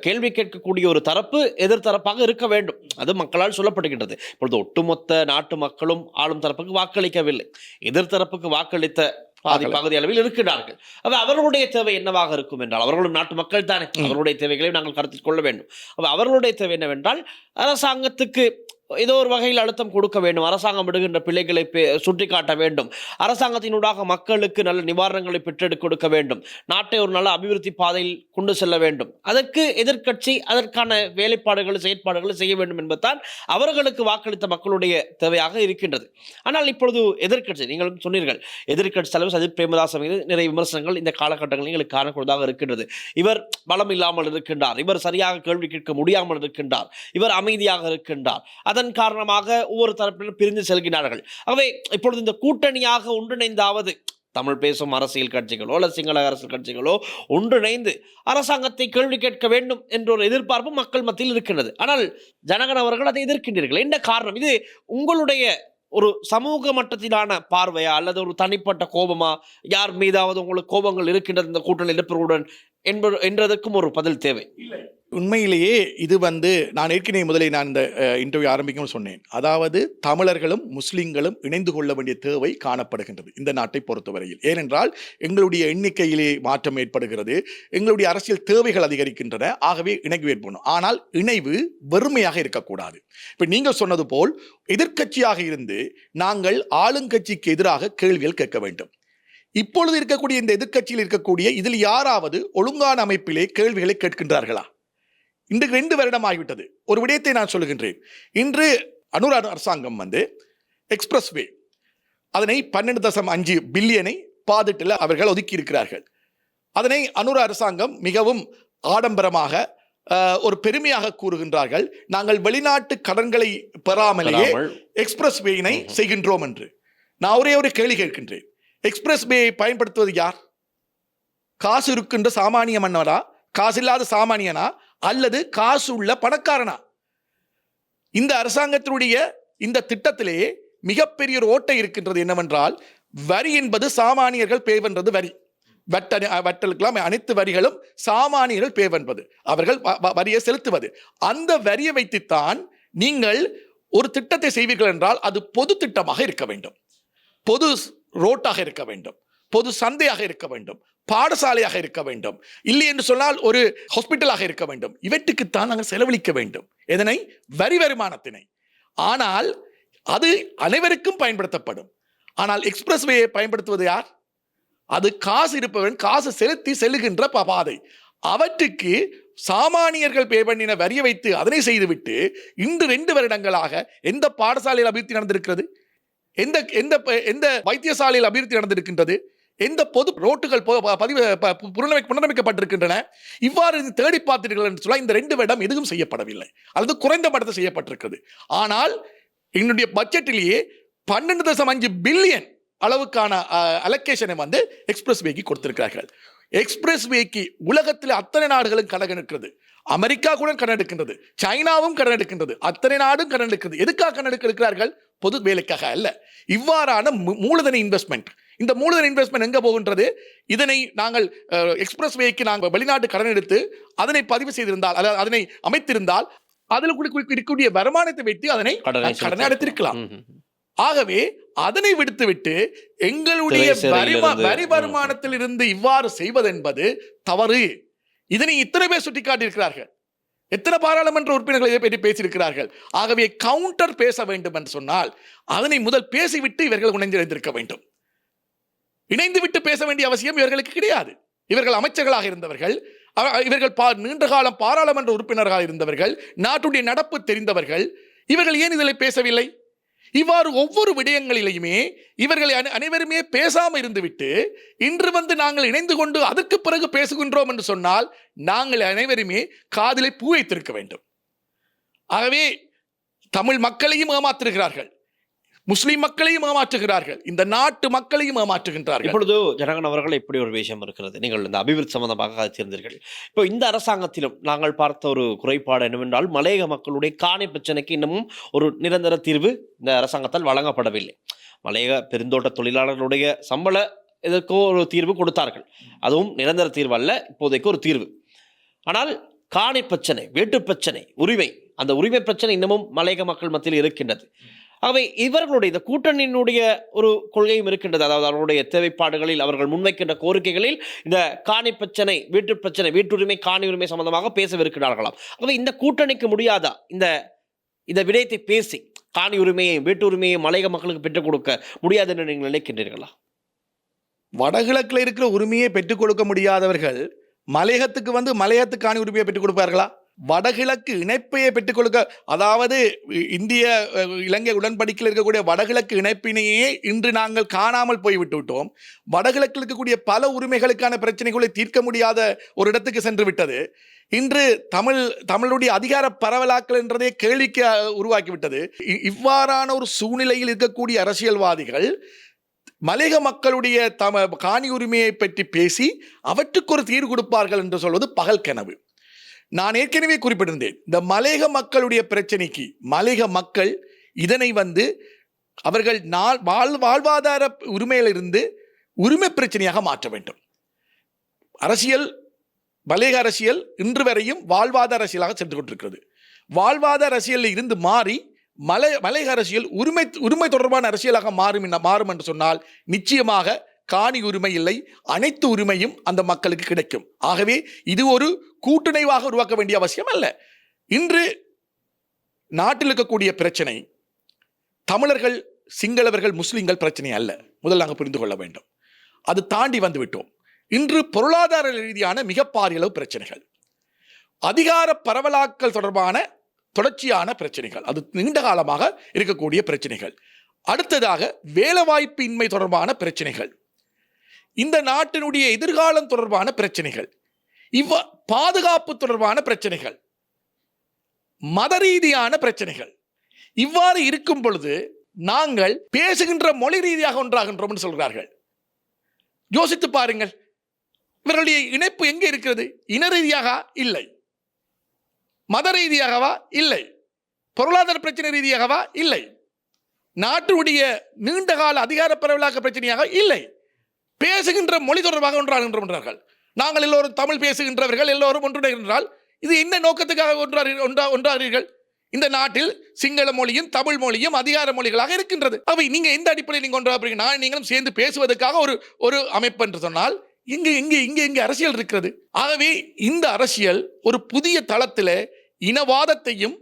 கேள்வி கேட்கக்கூடிய ஒரு தரப்பு எதிர்த்தரப்பாக இருக்க வேண்டும். அது மக்களால் சொல்லப்படுகின்றது. இப்பொழுது ஒட்டுமொத்த நாட்டு மக்களும் ஆளும் தரப்புக்கு வாக்களிக்கவில்லை, எதிர்த்தரப்புக்கு வாக்களித்த பகுதி அளவில் இருக்கிறார்கள். அவர்களுடைய தேவை என்னவாக இருக்கும் என்றால், அவர்களும் நாட்டு மக்கள் தானே, அவர்களுடைய தேவைகளை நாங்கள் கருத்தில் கொள்ள வேண்டும். அவர்களுடைய தேவை என்னவென்றால் அரசாங்கத்துக்கு ஏதோ ஒரு வகையில் அழுத்தம் கொடுக்க வேண்டும். அரசாங்கம் விடுகின்ற பிள்ளைகளை சுட்டிக்காட்ட வேண்டும். அரசாங்கத்தினூடாக மக்களுக்கு நல்ல நிவாரணங்களை பெற்றெடுக்க கொடுக்க வேண்டும். நாட்டை ஒரு நல்ல அபிவிருத்தி பாதையில் கொண்டு செல்ல வேண்டும். அதற்கு எதிர்க்கட்சி அதற்கான வேலைப்பாடுகள் செயற்பாடுகளை செய்ய வேண்டும் என்பதுதான் அவர்களுக்கு வாக்களித்த மக்களுடைய தேவையாக இருக்கின்றது. ஆனால் இப்பொழுது எதிர்க்கட்சி, நீங்களும் சொன்னீர்கள், எதிர்க்கட்சி தலைவர் சஜித் பிரேமதாச மீது நிறைய விமர்சனங்கள் இந்த காலகட்டங்களில் எங்களுக்கு காணக்கூடியதாக இருக்கின்றது. இவர் பலம் இல்லாமல் இருக்கின்றார், இவர் சரியாக கேள்வி கேட்க முடியாமல் இருக்கின்றார், இவர் அமைதியாக இருக்கின்றார், அதன் காரணமாக ஒவ்வொரு தரப்பிலும் பிரிந்து செல்கிறார்கள். ஆகவே இப்பொழுது இந்த கூட்டணியாக ஒன்றிணைந்தாவது தமிழ் பேசும் அரசியல் கட்சிகளோ அல்லது சிங்கள அரசியல் கட்சிகளோ ஒன்றிணைந்து அரசாங்கத்தை கேள்வி கேட்க வேண்டும் என்ற ஒரு எதிர்பார்ப்பு மக்கள் மத்தியில் இருக்கின்றது. ஆனால் ஜனகன் அவர்கள் அதை எதிர்க்கின்றீர்கள். என்ன காரணம்? இது உங்களுடைய ஒரு சமூக மட்டத்திலான பார்வையா அல்லது ஒரு தனிப்பட்ட கோபமா? யார் மீதாவது உங்களுக்கு கோபங்கள் இருக்கின்றது இந்த கூட்டணி இருப்பவருடன் என்றதற்கும் ஒரு பதில் தேவை. உண்மையிலேயே இது நான் ஏற்கனவே முதலில் நான் இந்த இன்டர்வியூ ஆரம்பிக்கும் சொன்னேன். அதாவது தமிழர்களும் முஸ்லிம்களும் இணைந்து கொள்ள வேண்டிய தேவை காணப்படுகின்றது இந்த நாட்டை பொறுத்தவரையில். ஏனென்றால் எங்களுடைய எண்ணிக்கையிலே மாற்றம் ஏற்படுகிறது, எங்களுடைய அரசியல் தேவைகள் அதிகரிக்கின்றன. ஆகவே இணைவு ஏற்படணும். ஆனால் இணைவு வெறுமையாக இருக்கக்கூடாது. இப்ப நீங்கள் சொன்னது போல் எதிர்க்கட்சியாக இருந்து நாங்கள் ஆளுங்கட்சிக்கு எதிராக கேள்விகள் கேட்க வேண்டும். இப்பொழுது இருக்கக்கூடிய இந்த எதிர்க்கட்சியில் இருக்கக்கூடிய இதில் யாராவது ஒழுங்கான அமைப்பிலே கேள்விகளை கேட்கின்றார்களா? இன்றைக்கு 2 வருடம் ஆகிவிட்டது. ஒரு விடயத்தை நான் சொல்லுகின்றேன். இன்று அனுர அரசாங்கம் எக்ஸ்பிரஸ் வே அதனை 12.5 பில்லியனை பாதிட்டில் அவர்கள் ஒதுக்கி இருக்கிறார்கள். அதனை அனுர அரசாங்கம் மிகவும் ஆடம்பரமாக ஒரு பெருமையாக கூறுகின்றார்கள். நாங்கள் வெளிநாட்டு கடன்களை பெறாமலேயே எக்ஸ்பிரஸ் வேயினை செய்கின்றோம் என்று. நான் ஒரே ஒரு கேள்வி கேட்கின்றேன். எக்ஸ்பிரஸ் வேயை பயன்படுத்துவது யார்? காசு இருக்கின்ற சாமானிய மன்னரா, காசு இல்லாத சாமானியனா, அல்லது காசு உள்ள பணக்காரனா? இந்த அரசாங்கத்தினுடைய இந்த திட்டத்திலேயே மிகப்பெரிய ஒரு ஓட்டை இருக்கின்றது. என்னவென்றால், வரி என்பது சாமானியர்கள் பே பண்றது வரி. வட்டலுக்கெல்லாம் அனைத்து வரிகளும் சாமானியர்கள் பே பண்றது, அவர்கள் வரியை செலுத்துவது. அந்த வரியை வைத்துத்தான் நீங்கள் ஒரு திட்டத்தை செய்வீர்கள் என்றால் அது பொது திட்டமாக இருக்க வேண்டும், பொது ரோட்டாக இருக்க வேண்டும், பொது சந்தையாக இருக்க வேண்டும், பாடசாலையாக இருக்க வேண்டும், இல்லை என்று சொன்னால் ஒரு ஹாஸ்பிட்டலாக இருக்க வேண்டும். இவற்றுக்குத்தான் நாங்கள் செலவழிக்க வேண்டும். எதனை? வரி வருமானத்தினை. ஆனால் அது அனைவருக்கும் பயன்படுத்தப்படும். ஆனால் எக்ஸ்பிரஸ் வேயை பயன்படுத்துவது யார்? அது காசு இருப்பவன் காசு செலுத்தி செல்லுகின்ற பாதை. அவற்றுக்கு சாமானியர்கள் பே பண்ணின வரியை வைத்து அதனை செய்துவிட்டு இன்று 2 வருடங்களாக எந்த பாடசாலையில் அபிவிருத்தி நடந்திருக்கிறது? எந்த வைத்தியசாலையில் அபிவிருத்தி நடந்திருக்கின்றது? எந்த பொது ரோட்டுகள் புனரமைக்கப்பட்டிருக்கின்றன? இவ்வாறு தேடி பார்த்தீர்கள் என்று சொல்ல இந்த 2 வருடம் எதுவும் செய்யப்படவில்லை, அல்லது குறைந்த படத்தை செய்யப்பட்டிருக்கிறது. ஆனால் என்னுடைய பட்ஜெட்டிலேயே 12.5 பில்லியன் அளவுக்கான அலோகேஷனை எக்ஸ்பிரஸ் வேக்கு கொடுத்திருக்கிறார்கள். எக்ஸ்பிரஸ் வேக்கு உலகத்தில் அத்தனை நாடுகளும் கடன் எடுக்கிறது. அமெரிக்கா கூட கடன் எடுக்கின்றது, சைனாவும் கடன் எடுக்கின்றது, அத்தனை நாடும் கடன் எடுக்கிறது. எதுக்காக கடன் எடுக்கிறார்கள்? பொது வேலைக்காக அல்ல. இவ்வாறான மூலதன இன்வெஸ்ட்மெண்ட். இந்த மூலதன இன்வெஸ்ட்மெண்ட் எங்க போகின்றது? இதனை நாங்கள் எக்ஸ்பிரஸ் வேக்கு நாங்கள் வெளிநாட்டு கடன் எடுத்து அதனை பதிவு செய்திருந்தால், அதனை அமைத்திருந்தால், அதில் இருக்கக்கூடிய வருமானத்தை வைத்து அதனை கடனை அடைத்திருக்கலாம். ஆகவே அதனை விடுத்துவிட்டு எங்களுடைய வரி வருமானத்தில் இருந்து இவ்வாறு செய்வதென்பது தவறு. இதனை இத்தனை பேர் சுட்டிக்காட்டியிருக்கிறார்கள். எத்தனை பாராளுமன்ற உறுப்பினர்கள் இதை பற்றி பேசியிருக்கிறார்கள். ஆகவே கவுண்டர் பேச வேண்டும் என்று சொன்னால் அதனை முதல் பேசிவிட்டு இவர்கள் இணைந்திருக்க வேண்டும். இணைந்து விட்டு பேச வேண்டிய அவசியம் இவர்களுக்கு கிடையாது. இவர்கள் அமைச்சர்களாக இருந்தவர்கள், இவர்கள் நீண்ட காலம் பாராளுமன்ற உறுப்பினர்களாக இருந்தவர்கள், நாட்டுடைய நடப்பு தெரிந்தவர்கள். இவர்கள் ஏன் இதில் பேசவில்லை? இவ்வாறு ஒவ்வொரு விடயங்களிலேயுமே இவர்களை அனைவருமே பேசாமல் இருந்துவிட்டு இன்று நாங்கள் இணைந்து கொண்டு அதற்கு பிறகு பேசுகின்றோம் என்று சொன்னால் நாங்கள் அனைவருமே காதிலே பூ வைத்திருக்க வேண்டும். ஆகவே தமிழ் மக்களையும் ஏமாற்றுகிறார்கள், முஸ்லிம் மக்களையும் ஏமாற்றுகிறார்கள், இந்த நாட்டு மக்களையும் ஏமாற்றுகின்றார்கள். இப்பொழுது ஜனகன் அவர்கள் இப்படி ஒரு விஷயம் இருக்கிறது. நீங்கள் இந்த அபிவிருத்தி சம்பந்தமாக சேர்ந்தீர்கள். இப்போ இந்த அரசாங்கத்திலும் நாங்கள் பார்த்த ஒரு குறைபாடு என்னவென்றால், மலையக மக்களுடைய காணி பிரச்சனைக்கு இன்னமும் ஒரு நிரந்தர தீர்வு இந்த அரசாங்கத்தால் வழங்கப்படவில்லை. மலையக பெருந்தோட்ட தொழிலாளர்களுடைய சம்பள இதற்கோ ஒரு தீர்வு கொடுத்தார்கள், அதுவும் நிரந்தர தீர்வு அல்ல, இப்போதைக்கு ஒரு தீர்வு. ஆனால் காணி பிரச்சனை, வீட்டு பிரச்சனை, உரிமை, அந்த உரிமை பிரச்சனை இன்னமும் மலையக மக்கள் மத்தியில் இருக்கின்றது. ஆகவே இவர்களுடைய இந்த கூட்டணியினுடைய ஒரு கொள்கையும் இருக்கின்றது. அதாவது அவர்களுடைய தேவைப்பாடுகளில், அவர்கள் முன்வைக்கின்ற கோரிக்கைகளில் இந்த காணி பிரச்சனை, வீட்டு பிரச்சனை, வீட்டுரிமை, காணி உரிமை சம்பந்தமாக பேசவிருக்கிறார்களாம். ஆகவே இந்த கூட்டணிக்கு முடியாதா இந்த இந்த விடயத்தை பேசி காணி உரிமையை, வீட்டு உரிமையை மலையக மக்களுக்கு பெற்றுக் கொடுக்க முடியாது என்று நீங்கள் நினைக்கின்றீர்களா? வடகிழக்கில் இருக்கிற உரிமையை பெற்றுக் கொடுக்க முடியாதவர்கள் மலையகத்துக்கு வந்து மலையகத்துக்கு காணி உரிமையை பெற்றுக் கொடுப்பார்களா? வடகிழக்கு இணைப்பையை பெற்றுக் கொடுக்க, அதாவது இந்திய இலங்கை உடன்படிக்கையில் இருக்கக்கூடிய வடகிழக்கு இணைப்பினையே இன்று நாங்கள் காணாமல் போய்விட்டு விட்டோம். வடகிழக்கில் இருக்கக்கூடிய பல உரிமைகளுக்கான பிரச்சனைகளை தீர்க்க முடியாத ஒரு இடத்துக்கு சென்று விட்டது. இன்று தமிழுடைய அதிகார பரவலாக்கல் என்றதே கேள்விக்கு உருவாக்கிவிட்டது. இவ்வாறான ஒரு சூழ்நிலையில் இருக்கக்கூடிய அரசியல்வாதிகள் மலையக மக்களுடைய காணி உரிமையை பற்றி பேசி அவற்றுக்கு ஒரு தீர்வு கொடுப்பார்கள் என்று சொல்வது பகல் கனவு. நான் ஏற்கனவே குறிப்பிட்டிருந்தேன், இந்த மலையக மக்களுடைய பிரச்சனைக்கு மலையக மக்கள் இதனை வந்து அவர்கள் வாழ்வாதார உரிமையிலிருந்து உரிமை பிரச்சனையாக மாற்ற வேண்டும். அரசியல், மலையக அரசியல் இன்று வரையும் வாழ்வாதார அரசியலாக சென்று கொண்டிருக்கிறது. வாழ்வாதார அரசியலில் இருந்து மாறி மலையக அரசியல் உரிமை தொடர்பான அரசியலாக மாறும் என்று சொன்னால் நிச்சயமாக காணி உரிமை இல்லை, அனைத்து உரிமையும் அந்த மக்களுக்கு கிடைக்கும். ஆகவே இது ஒரு கூட்டுணைவாக உருவாக்க வேண்டிய அவசியம் அல்ல. இன்று நாட்டில் இருக்கக்கூடிய பிரச்சனை தமிழர்கள், சிங்களவர்கள், முஸ்லிம்கள் பிரச்சனை அல்ல. முதல் நாங்கள் புரிந்து கொள்ள வேண்டும். அது தாண்டி வந்து விட்டோம். இன்று பொருளாதார ரீதியான மிக பாரிய அளவு பிரச்சனைகள், அதிகார பரவலாக்கல் தொடர்பான தொடர்ச்சியான பிரச்சனைகள், அது நீண்ட காலமாக இருக்கக்கூடிய பிரச்சனைகள். அடுத்ததாக வேலைவாய்ப்பின்மை தொடர்பான பிரச்சனைகள், இந்த நாட்டினுடைய எதிர்காலம் தொடர்பான பிரச்சனைகள், பாதுகாப்பு தொடர்பான பிரச்சனைகள், மத ரீதியான பிரச்சனைகள். இவ்வாறு இருக்கும் பொழுது நாங்கள் பேசுகின்ற மொழி ரீதியாக ஒன்றாகின்றோம் என்று சொல்கிறார்கள். யோசித்து பாருங்கள், இவர்களுடைய இணைப்பு எங்கே இருக்கிறது? இன ரீதியாக இல்லை, மத ரீதியாகவா இல்லை, பொருளாதார பிரச்சனை ரீதியாகவா இல்லை, நாட்டுடைய நீண்டகால அதிகார பரவலாக்க பிரச்சனையாக இல்லை, பேசுகின்ற மொழி தொடர்பாக ஒன்றாகின்றோம் என்றார்கள். நாங்கள் எல்லோரும் தமிழ் பேசுகின்றவர்கள், எல்லோரும் ஒன்றுடைகின்றால் இது என்ன நோக்கத்துக்காக ஒன்றாகிறீர்கள்? இந்த நாட்டில் சிங்கள மொழியும் தமிழ் மொழியும் அதிகார மொழிகளாக இருக்கின்றது. அவை நீங்க எந்த அடிப்படையில் நீங்க ஒன்றாக நான் நீங்களும் சேர்ந்து பேசுவதற்காக ஒரு அமைப்பு என்று சொன்னால் இங்கே அரசியல் இருக்கிறது. ஆகவே இந்த அரசியல் ஒரு புதிய தளத்தில் இனவாதத்தையும்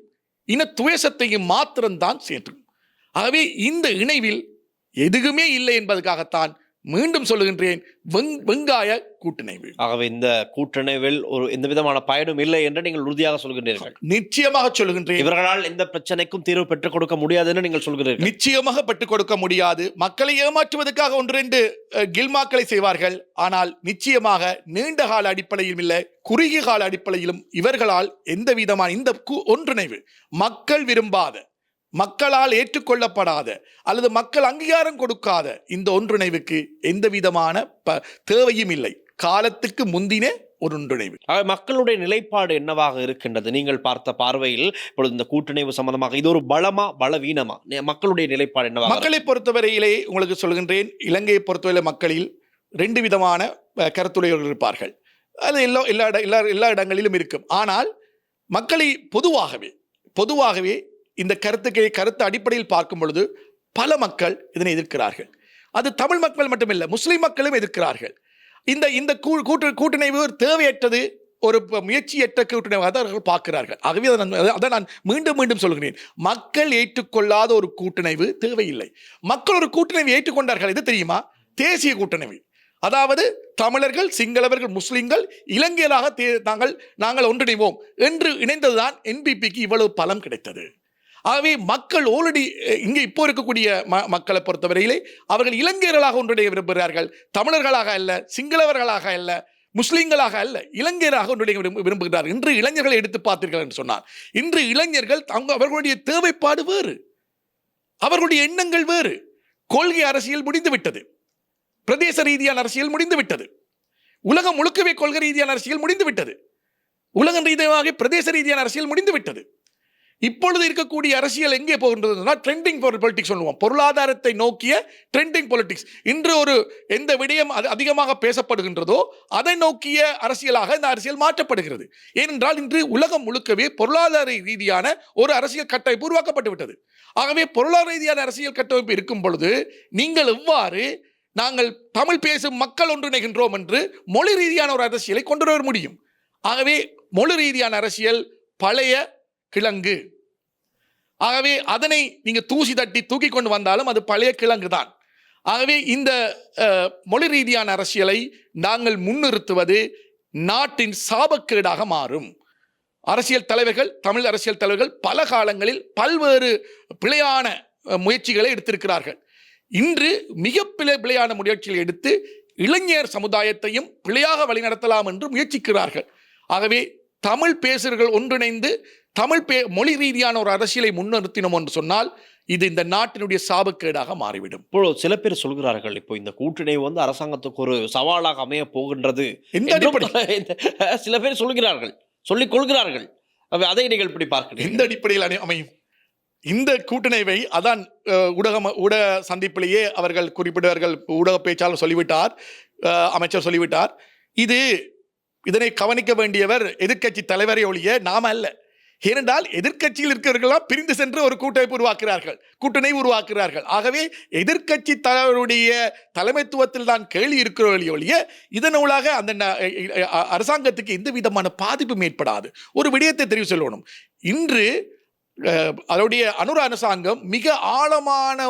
இன துவேஷத்தையும் மாத்திரம்தான் சேர்க்கும். ஆகவே இந்த இணைவில் எதுவுமே இல்லை என்பதற்காகத்தான் மீண்டும் சொல்லுகின்றேன், வெங்காய கூட்டணைவு. ஆகவே இந்த கூட்டணைவில் ஒரு எந்த விதமான பயனும் இல்லை என்று நீங்கள் உறுதியாக சொல்கின்றீர்கள்? நிச்சயமாக சொல்கின்றேன். இவர்களால் எந்த பிரச்சனைக்கும் தீர்வு பெற்றுக் கொடுக்க முடியாது என்று நீங்கள் சொல்கிறீர்கள்? நிச்சயமாக பெற்றுக் கொடுக்க முடியாது. மக்களை ஏமாற்றுவதற்காக ஒன்று ரெண்டு கில்மாக்களை செய்வார்கள். ஆனால் நிச்சயமாக நீண்ட கால அடிப்படையிலும் இல்லை, குறுகிய கால அடிப்படையிலும் இவர்களால் எந்த விதமான இந்த ஒன்றிணைவு மக்கள் விரும்பாத, மக்களால் ஏற்றுக்கொள்ளப்படாத அல்லது மக்கள் அங்கீகாரம் கொடுக்காத இந்த ஒன்றிணைவுக்கு எந்த விதமான தேவையும் இல்லை. காலத்துக்கு முந்தின ஒரு ஒன்றிணைவு. மக்களுடைய நிலைப்பாடு என்னவாக இருக்கின்றது? நீங்கள் பார்த்த பார்வையில் இப்பொழுது இந்த கூட்டணிவு சம்பந்தமாக இது ஒரு பலமா பலவீனமா? மக்களுடைய நிலைப்பாடு என்னவாக? மக்களை பொறுத்தவரையிலே உங்களுக்கு சொல்கின்றேன், இலங்கையை பொறுத்தவரை மக்களில் ரெண்டு விதமான கருத்துடையவர்கள் இருப்பார்கள். அது எல்லா இடங்களிலும் இருக்கும். ஆனால் மக்களை பொதுவாகவே இந்த கருத்து அடிப்படையில் பார்க்கும் பொழுது பல மக்கள் இதனை எதிர்க்கிறார்கள். அது தமிழ் மக்கள் மட்டுமில்லை, முஸ்லிம் மக்களும் எதிர்க்கிறார்கள். இந்த கூட்டணைவு ஒரு தேவையற்றது, ஒரு முயற்சியற்ற கூட்டணைவாக அவர்கள் பார்க்கிறார்கள். ஆகவே அதை நான் மீண்டும் சொல்கிறேன், மக்கள் ஏற்றுக்கொள்ளாத ஒரு கூட்டணைவு தேவையில்லை. மக்கள் ஒரு கூட்டணைவை ஏற்றுக்கொண்டார்கள். இது தெரியுமா? தேசிய கூட்டணைவு. அதாவது தமிழர்கள், சிங்களவர்கள், முஸ்லிம்கள், இலங்கையராக நாங்கள் ஒன்றிணைவோம் என்று இணைந்ததுதான் என்பிபிக்கு இவ்வளவு பலம் கிடைத்தது. ஆகவே மக்கள் ஆல்ரெடி இங்கே இப்போ இருக்கக்கூடிய மக்களை பொறுத்தவரையிலே அவர்கள் இலங்கையர்களாக ஒன்றிணைய விரும்புகிறார்கள். தமிழர்களாக அல்ல, சிங்களவர்களாக அல்ல, முஸ்லிம்களாக அல்ல, இலங்கையராக ஒன்றிணைய விரும்புகிறார்கள். இன்று இளைஞர்களை எடுத்து பார்த்தீர்கள் என்று சொன்னார், இன்று இளைஞர்கள் அவர்களுடைய தேவைப்பாடு வேறு, அவர்களுடைய எண்ணங்கள் வேறு. கொள்கை அரசியல் முடிந்துவிட்டது, பிரதேச ரீதியான அரசியல் முடிந்துவிட்டது, உலகம் முழுக்கவே கொள்கை ரீதியான அரசியல் முடிந்துவிட்டது, உலக ரீதியாக பிரதேச ரீதியான அரசியல் முடிந்துவிட்டது. இப்பொழுது இருக்கக்கூடிய அரசியல் எங்கே போகின்றதுன்னா ட்ரெண்டிங் பொலிட்டிக்ஸ் சொல்லுவோம், பொருளாதாரத்தை நோக்கிய ட்ரெண்டிங் பொலிட்டிக்ஸ். இன்று எந்த விடயம் அதிகமாக பேசப்படுகின்றதோ அதை நோக்கிய அரசியலாக இந்த அரசியல் மாற்றப்படுகிறது. ஏனென்றால் இன்று உலகம் முழுக்கவே பொருளாதார ரீதியான ஒரு அரசியல் கட்டமைப்பு உருவாக்கப்பட்டு விட்டது. ஆகவே பொருளாதார ரீதியான அரசியல் கட்டமைப்பு இருக்கும் பொழுது நீங்கள் எவ்வாறு நாங்கள் தமிழ் பேசும் மக்கள் ஒன்றிணைகின்றோம் என்று மொழி ரீதியான ஒரு அரசியலை கொண்டு வர முடியும்? ஆகவே மொழி ரீதியான அரசியல் பழைய கிழங்கு, ஆகவே அதனை நீங்க தூசி தட்டி தூக்கி கொண்டு வந்தாலும் அது பழைய கிழங்கு தான். ஆகவே இந்த மொழி ரீதியான அரசியலை நாங்கள் முன்னிறுத்துவது நாட்டின் சாபக்கேடாக மாறும். அரசியல் தலைவர்கள், தமிழ் அரசியல் தலைவர்கள் பல காலங்களில் பல்வேறு பிழையான முயற்சிகளை எடுத்திருக்கிறார்கள். இன்று மிக பிழையான முயற்சிகளை எடுத்து இளைஞர் சமுதாயத்தையும் பிழையாக வழிநடத்தலாம் என்று முயற்சிக்கிறார்கள். ஆகவே தமிழ் பேசுகிறவர்கள் ஒன்றிணைந்து மொழி ரீதியான ஒரு அரசியலை முன்னிறுத்தினோம் என்று சொன்னால் இது இந்த நாட்டினுடைய சாபக்கேடாக மாறிவிடும். இப்போ சில பேர் சொல்கிறார்கள், இப்போ இந்த கூட்டணி அரசாங்கத்துக்கு ஒரு சவாலாக அமைய போகின்றது. சில பேர் சொல்கிறார்கள், சொல்லிக் கொள்கிறார்கள். அதை நீங்கள் இப்படி பார்க்கிறீர்கள்? எந்த அடிப்படையில் அமையும் இந்த கூட்டணிவை? அதான் ஊடக சந்திப்பிலேயே அவர்கள் குறிப்பிடுவார்கள். ஊடக பேச்சாளர் சொல்லிவிட்டார், அமைச்சர் சொல்லிவிட்டார். இதனை கவனிக்க வேண்டியவர் எதிர்க்கட்சி தலைவரை ஒழிய நாம அல்ல. ஏனென்றால் எதிர்க்கட்சியில் இருக்கிறவர்களாம் பிரிந்து சென்று ஒரு கூட்டணி உருவாக்குகிறார்கள். ஆகவே எதிர்க்கட்சி தலைவருடைய தலைமைத்துவத்தில் தான் கேள்வி இருக்கிறவர்களே ஒழிய இதனூடாக அந்த அரசாங்கத்துக்கு எந்த விதமான பாதிப்பும் ஏற்படாது. ஒரு விடயத்தை தெரிவு சொல்லணும். இன்று அதனுடைய அனுர அரசாங்கம் மிக ஆழமான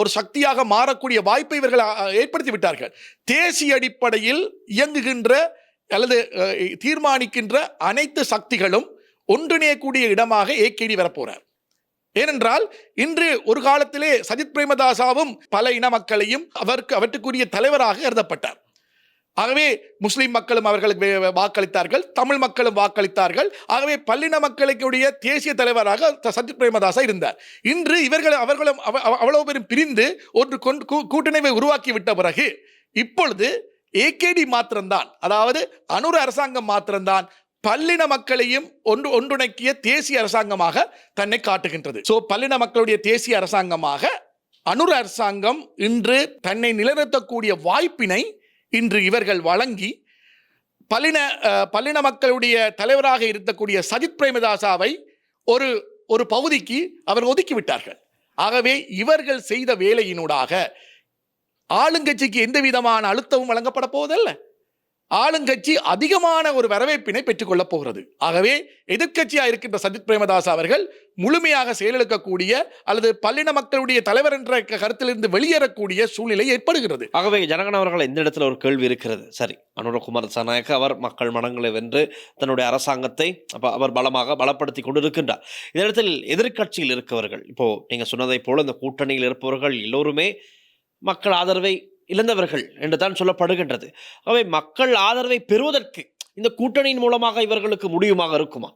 ஒரு சக்தியாக மாறக்கூடிய வாய்ப்பை இவர்கள் ஏற்படுத்தி விட்டார்கள். தேசிய அடிப்படையில் இயங்குகின்ற அல்லது தீர்மானிக்கின்ற அனைத்து சக்திகளும் ஒன்றிணையக்கூடிய இடமாக ஏகேடி வரப்போறார். ஏனென்றால் இன்று ஒரு காலத்திலே சஜித் பிரேமதாசாவும் பல இன மக்களையும் அவற்றுக்குரிய தலைவராக கருதப்பட்டார். ஆகவே முஸ்லிம் மக்களும் அவர்களுக்கு வாக்களித்தார்கள், தமிழ் மக்களும் வாக்களித்தார்கள். ஆகவே பல்லின மக்களுடைய தேசிய தலைவராக சஜித் பிரேமதாசா இருந்தார். இன்று அவர்களும் அவ்வளவு பேரும் பிரிந்து ஒரு கூட்டணிவை உருவாக்கி விட்ட பிறகு இப்பொழுது ஏகேடி மாத்திரம்தான், அதாவது அனுர அரசாங்கம் மாத்திரம்தான் பல்லின மக்களையும் ஒன்றிணைக்கிய தேசிய அரசாங்கமாக தன்னை காட்டுகின்றது. பல்லின மக்களுடைய தேசிய அரசாங்கமாக அனுர அரசாங்கம் இன்று தன்னை நிலைநிறுத்தக்கூடிய வாய்ப்பினை இன்று இவர்கள் வழங்கி பல்லின மக்களுடைய தலைவராக இருக்கக்கூடிய சஜித் பிரேமதாசாவை ஒரு பகுதிக்கு அவர் ஒதுக்கிவிட்டார்கள். ஆகவே இவர்கள் செய்த வேலையினூடாக ஆளுங்கட்சிக்கு எந்த விதமான அழுத்தமும் வழங்கப்பட போவதல்ல. ஆளுங்கட்சி அதிகமான ஒரு வரவேற்பினை பெற்றுக்கொள்ளப் போகிறது. ஆகவே எதிர்க்கட்சியாக இருக்கின்ற சஜித் பிரேமதாஸ் அவர்கள் முழுமையாக செயலிழக்கக்கூடிய அல்லது பல்லின மக்களுடைய தலைவர் என்ற கருத்திலிருந்து வெளியேறக்கூடிய சூழ்நிலை ஏற்படுகிறது. ஆகவே ஜனகன் அவர்கள் இந்த இடத்துல ஒரு கேள்வி இருக்கிறது. சரி, அனுரகுமார் திசாநாயக்க அவர் மக்கள் மனங்களை வென்று தன்னுடைய அரசாங்கத்தை அவர் பலப்படுத்தி கொண்டிருக்கின்றார். இந்த இடத்தில் எதிர்க்கட்சியில் இருக்கவர்கள், இப்போ நீங்க சொன்னதை போல இந்த கூட்டணியில் இருப்பவர்கள் எல்லோருமே மக்கள் ஆதரவை இழந்தவர்கள் என்று தான் சொல்லப்படுகின்றது. அவை மக்கள் ஆதரவை பெறுவதற்கு இந்த கூட்டணியின் மூலமாக இவர்களுக்கு முடியுமாக இருக்குமா?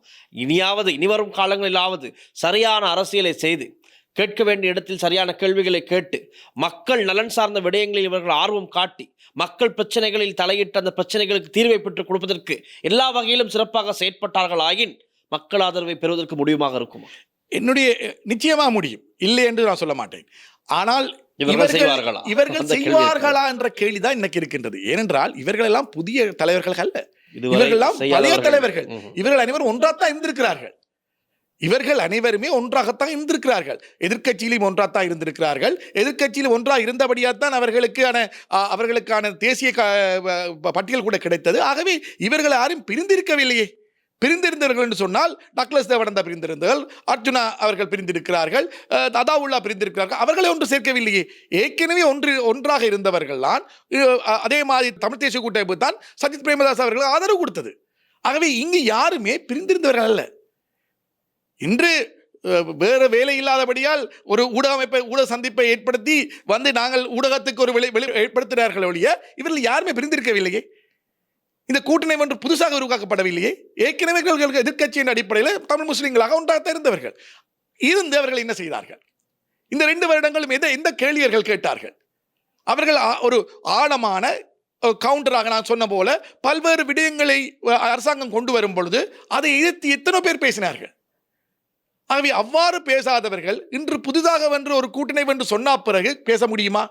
இனிவரும் காலங்களிலாவது சரியான அரசியலை செய்து கேட்க வேண்டிய இடத்தில் சரியான கேள்விகளை கேட்டு மக்கள் நலன் சார்ந்த விடயங்களில் இவர்கள் ஆர்வம் காட்டி மக்கள் பிரச்சனைகளில் தலையிட்டு அந்த பிரச்சனைகளுக்கு தீர்வை பெற்றுக் கொடுப்பதற்கு எல்லா வகையிலும் சிறப்பாக செயற்பட்டார்கள் ஆயின் மக்கள் ஆதரவை பெறுவதற்கு முடியுமாக இருக்குமா? நிச்சயமா முடியும், இல்லை என்று நான் சொல்ல மாட்டேன். ஆனால் இவர்கள் செய்வார்களா என்ற கேள்விதான் இன்னைக்கு இருக்கின்றது. ஏனென்றால் இவர்கள் எல்லாம் புதிய தலைவர்கள் அல்ல, இவர்களெல்லாம் பழைய தலைவர்கள். இவர்கள் அனைவரும் ஒன்றாத்தான் இருந்திருக்கிறார்கள். இவர்கள் அனைவருமே ஒன்றாகத்தான் இருந்திருக்கிறார்கள். எதிர்க்கட்சியிலும் ஒன்றாத்தான் இருந்திருக்கிறார்கள். எதிர்க்கட்சியில் ஒன்றாக இருந்தபடியாத்தான் அவர்களுக்கான தேசிய பட்டியல் கூட கிடைத்தது. ஆகவே இவர்கள் யாரும் பிரிந்திருக்கவில்லையே. பிரிந்திருந்தவர்கள் என்று சொன்னால் டக்ளஸ் தேவானந்தா பிரிந்திருந்தார்கள், அர்ஜுனா அவர்கள் பிரிந்திருக்கிறார்கள், அதாவுல்லா பிரிந்திருக்கிறார்கள். அவர்களை ஒன்று சேர்க்கவில்லையே. ஏற்கனவே ஒன்றாக இருந்தவர்கள் தான். அதே மாதிரி தமிழ் தேசிய கூட்டமைப்பு தான் சஜித் பிரேமதாஸ் அவர்கள் ஆதரவு கொடுத்தது. ஆகவே இங்கு யாருமே பிரிந்திருந்தவர்கள் அல்ல. இன்று வேறு வேலை இல்லாதபடியால் ஒரு ஊடக சந்திப்பை ஏற்படுத்தி நாங்கள் ஊடகத்துக்கு ஒரு ஏற்படுத்தினார்கள் ஒழிய இவர்கள் யாருமே பிரிந்திருக்கவில்லையே. இந்த கூட்டணி ஒன்று புதுசாக உருவாக்கப்படவில்லையே. ஏற்கனவே எதிர்க்கட்சியின் அடிப்படையில் தமிழ் முஸ்லிம்களாக ஒன்றாக இருந்தவர்கள் அவர்கள் என்ன செய்தார்கள்? இந்த 2 வருடங்களும் எந்த கேள்வியர்கள் கேட்டார்கள்? அவர்கள் ஒரு ஆழமான கவுண்டராக நான் சொன்ன போல பல்வேறு விடயங்களை அரசாங்கம் கொண்டு வரும் பொழுது அதை எதிர்த்து எத்தனை பேர் பேசினார்கள்? ஆகவே அவ்வாறு பேசாதவர்கள் இன்று புதிதாக ஒரு கூட்டணி என்று சொன்ன பிறகு பேச முடியுமா?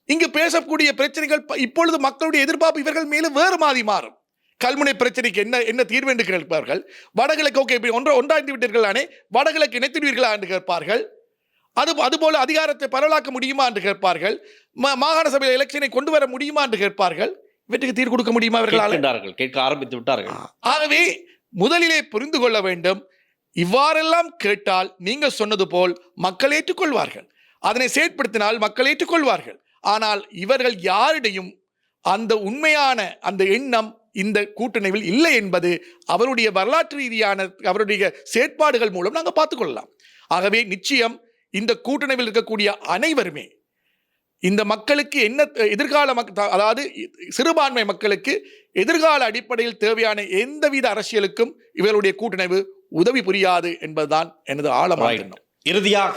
இங்கு பேசக்கூடிய பிரச்சனைகள் இப்பொழுது மக்களுடைய எதிர்பார்ப்பு இவர்கள் மேலும் வேறு மாதிரி மாறும். கல்முனை பிரச்சனைக்கு என்ன தீர்வு என்று கேட்பார்கள். வடகிழக்கு ஓகே ஒன்றாய்ந்து விட்டீர்களானே, வடகிழக்கு இணைத்திடுவீர்களா என்று கேட்பார்கள். அதுபோல அதிகாரத்தை பரவலாக்க முடியுமா என்று கேட்பார்கள். மாகாண சபையில் எலெக்ஷனை கொண்டு வர முடியுமா என்று கேட்பார்கள். இவற்றுக்கு தீர்வு கொடுக்க முடியுமா? அவர்களால் கேட்க ஆரம்பித்து விட்டார்கள். ஆகவே முதலிலே புரிந்து கொள்ள வேண்டும், இவ்வாறெல்லாம் கேட்டால் நீங்கள் சொன்னது போல் மக்கள் ஏற்றுக்கொள்வார்கள், அதனை செயற்படுத்தினால் மக்கள் ஏற்றுக்கொள்வார்கள். ஆனால் இவர்கள் யாரிடையும் அந்த உண்மையான அந்த எண்ணம் இந்த கூட்டணியில் இல்லை என்பது அவருடைய வரலாற்று ரீதியான அவருடைய செயற்பாடுகள் மூலம் நாங்கள் பார்த்துக்கொள்ளலாம். ஆகவே நிச்சயம் இந்த கூட்டணியில் இருக்கக்கூடிய அனைவருமே இந்த மக்களுக்கு என்ன எதிர்கால அதாவது சிறுபான்மை மக்களுக்கு எதிர்கால அடிப்படையில் தேவையான எந்தவித அரசியலுக்கும் இவருடைய கூட்டணிவு உதவி புரியாது என்பதுதான் எனது ஆழமான எண்ணம். இறுதியாக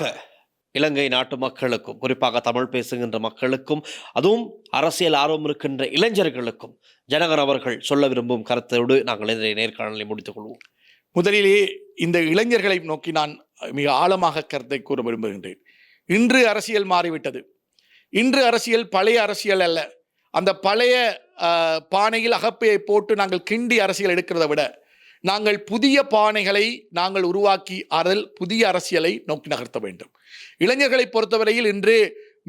இலங்கை நாட்டு மக்களுக்கும், குறிப்பாக தமிழ் பேசுகின்ற மக்களுக்கும், அதுவும் அரசியல் ஆர்வம் இருக்கின்ற இளைஞர்களுக்கும் ஜனகன் அவர்கள் சொல்ல விரும்பும் கருத்தோடு நாங்கள் இன்றைய நேர்காணலை முடித்துக் கொள்வோம். முதலிலே இந்த இளைஞர்களை நோக்கி நான் மிக ஆழமாக கருத்தை கூற விரும்புகின்றேன். இன்று அரசியல் மாறிவிட்டது. இன்று அரசியல் பழைய அரசியல் அல்ல. அந்த பழைய பானையில் அகப்பையை போட்டு நாங்கள் கிண்டி அரசியல் எடுக்கிறத விட நாங்கள் புதிய பானைகளை நாங்கள் உருவாக்கி அதில் புதிய அரசியலை நோக்கி நகர்த்த வேண்டும். இளைஞர்களை பொறுத்தவரையில் இன்று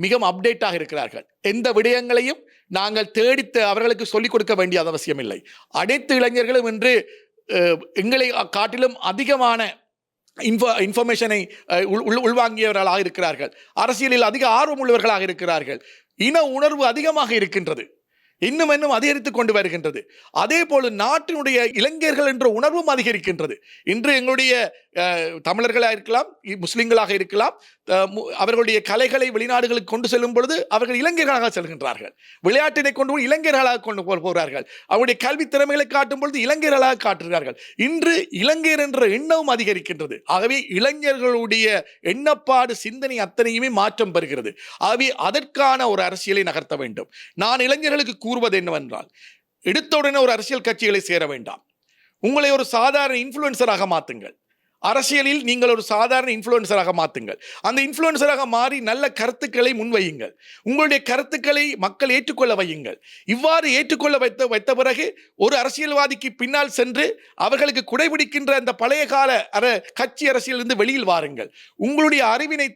மிகவும் அப்டேட்டாக இருக்கிறார்கள். எந்த விடயங்களையும் நாங்கள் தேடித்து அவர்களுக்கு சொல்லிக் கொடுக்க வேண்டிய அவசியம் இல்லை. அனைத்து இளைஞர்களும் இன்று எங்களை காட்டிலும் அதிகமான இன்ஃபர்மேஷனை உள்வாங்கியவர்களாக இருக்கிறார்கள். அரசியலில் அதிக ஆர்வம் உள்ளவர்களாக இருக்கிறார்கள். இன உணர்வு அதிகமாக இருக்கின்றது, இன்னும் அதிகரித்துக் கொண்டு வருகின்றது. அதே போல நாட்டினுடைய இளைஞர்கள் என்ற உணர்வும் அதிகரிக்கின்றது. இன்று எங்களுடைய தமிழர்களாக இருக்கலாம், முஸ்லிம்களாக இருக்கலாம், அவர்களுடைய கலைகளை வெளிநாடுகளுக்கு கொண்டு செல்லும் பொழுது அவர்கள் இளைஞர்களாக செல்கின்றார்கள். விளையாட்டினை கொண்டு இளைஞர்களாக கொண்டு போகிறார்கள். அவருடைய கல்வி திறமைகளை காட்டும் பொழுது இளைஞர்களாக காட்டுகிறார்கள். இன்று இளைஞர் என்ற எண்ணமும் அதிகரிக்கின்றது. ஆகவே இளைஞர்களுடைய எண்ணப்பாடு, சிந்தனை அத்தனையுமே மாற்றம் பெறுகிறது. ஆகவே அதற்கான ஒரு அரசியலை நகர்த்த வேண்டும். நான் இளைஞர்களுக்கு கூறுவது என்னவென்றால், எடுத்தவுடனே ஒரு அரசியல் கட்சிகளை சேர வேண்டாம். உங்களை ஒரு சாதாரண இன்ஃப்ளூயன்சராக மாற்றுங்கள். அரசியலில் நீங்கள் ஒரு சாதாரண இன்ஃப்ளூயன்சராக மாற்றுங்கள். அந்த இன்ஃப்ளூயன்சராக மாறி நல்ல கருத்துக்களை முன்வையுங்கள். உங்களுடைய கருத்துக்களை மக்கள் ஏற்றுக்கொள்ள வையுங்கள். இவ்வாறு ஏற்றுக்கொள்ள வைத்த பிறகு ஒரு அரசியல்வாதிக்கு பின்னால் சென்று அவர்களுக்கு குடைபிடிக்கின்ற அந்த பழைய கால கட்சி அரசியலிருந்து வெளியில் வாருங்கள். உங்களுடைய அறிவினை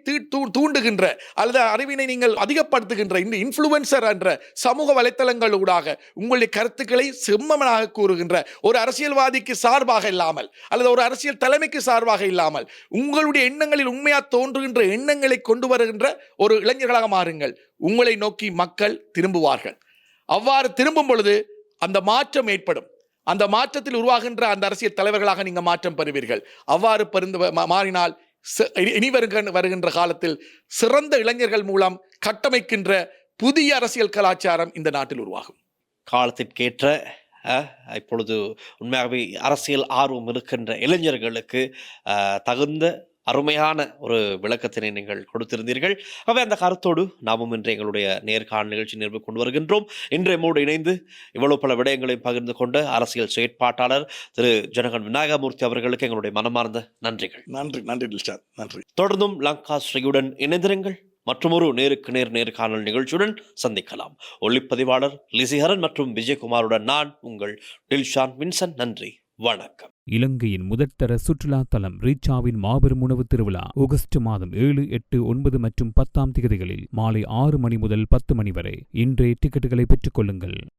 தூண்டுகின்ற அல்லது அறிவினை நீங்கள் அதிகப்படுத்துகின்ற இந்த இன்ஃப்ளூயன்சர் என்ற சமூக வலைத்தளங்களூடாக உங்களுடைய கருத்துக்களை செம்மனாக கூறுகின்ற ஒரு அரசியல்வாதிக்கு சார்பாக இல்லாமல் அல்லது ஒரு அரசியல் தலைமைக்கு சார்பாக இல்லாமல் உங்களுடைய எண்ணங்களில் உண்மையா தோன்றுகின்ற எண்ணங்களை கொண்டு வருகின்ற ஒரு இளைஞர்களாக மாறுங்கள். உங்களை நோக்கி மக்கள் திரும்புவார்கள். அவ்வாறு திரும்பும் பொழுது அந்த மாற்றம் ஏற்படும். அந்த மாற்றத்தில் உருவாகின்ற அந்த அரசியல் தலைவர்களாக நீங்கள் மாற்றம் பெறுவீர்கள். அவ்வாறு மாறினால் இனி வருகின்ற காலத்தில் சிறந்த இளைஞர்கள் மூலம் கட்டமைக்கின்ற புதிய அரசியல் கலாச்சாரம் இந்த நாட்டில் உருவாகும். காலத்திற்கேற்ற இப்பொழுது உண்மையாகவே அரசியல் ஆர்வம் இருக்கின்ற இளைஞர்களுக்கு தகுந்த அருமையான ஒரு விளக்கத்தினை நீங்கள் கொடுத்திருந்தீர்கள். அவை அந்த கருத்தோடு நாமும் இன்று எங்களுடைய நேர்காணல் நிகழ்ச்சி நிறைவு கொண்டு வருகின்றோம். இன்றைய மூடு இணைந்து இவ்வளவு பல விடயங்களையும் பகிர்ந்து கொண்ட அரசியல் செயற்பாட்டாளர் திரு ஜனகன் விநாயகமூர்த்தி அவர்களுக்கு எங்களுடைய மனமார்ந்த நன்றிகள். நன்றி. நன்றி டில்ஷாத். நன்றி. தொடர்ந்தும் லங்கா ஸ்ரீயுடன் இணைந்திருங்கள். மற்றொரு நேருக்கு நேர்காணல் நிகழ்ச்சியுடன் சந்திக்கலாம். ஒளிப்பதிவாளர் லிசிஹரன் மற்றும் விஜயகுமாருடன் நான் உங்கள் டில்ஷான் வின்சன். நன்றி, வணக்கம். இலங்கையின் முதற்தர சுற்றுலா தலம் ரீச்சாவின் மாபெரும் உணவு திருவிழா ஆகஸ்ட் மாதம் 7, 8, 9 மற்றும் 10 திகதிகளில் மாலை 6 மணி முதல் 10 மணி வரை. இன்றே டிக்கெட்டுகளை பெற்றுக் கொள்ளுங்கள்.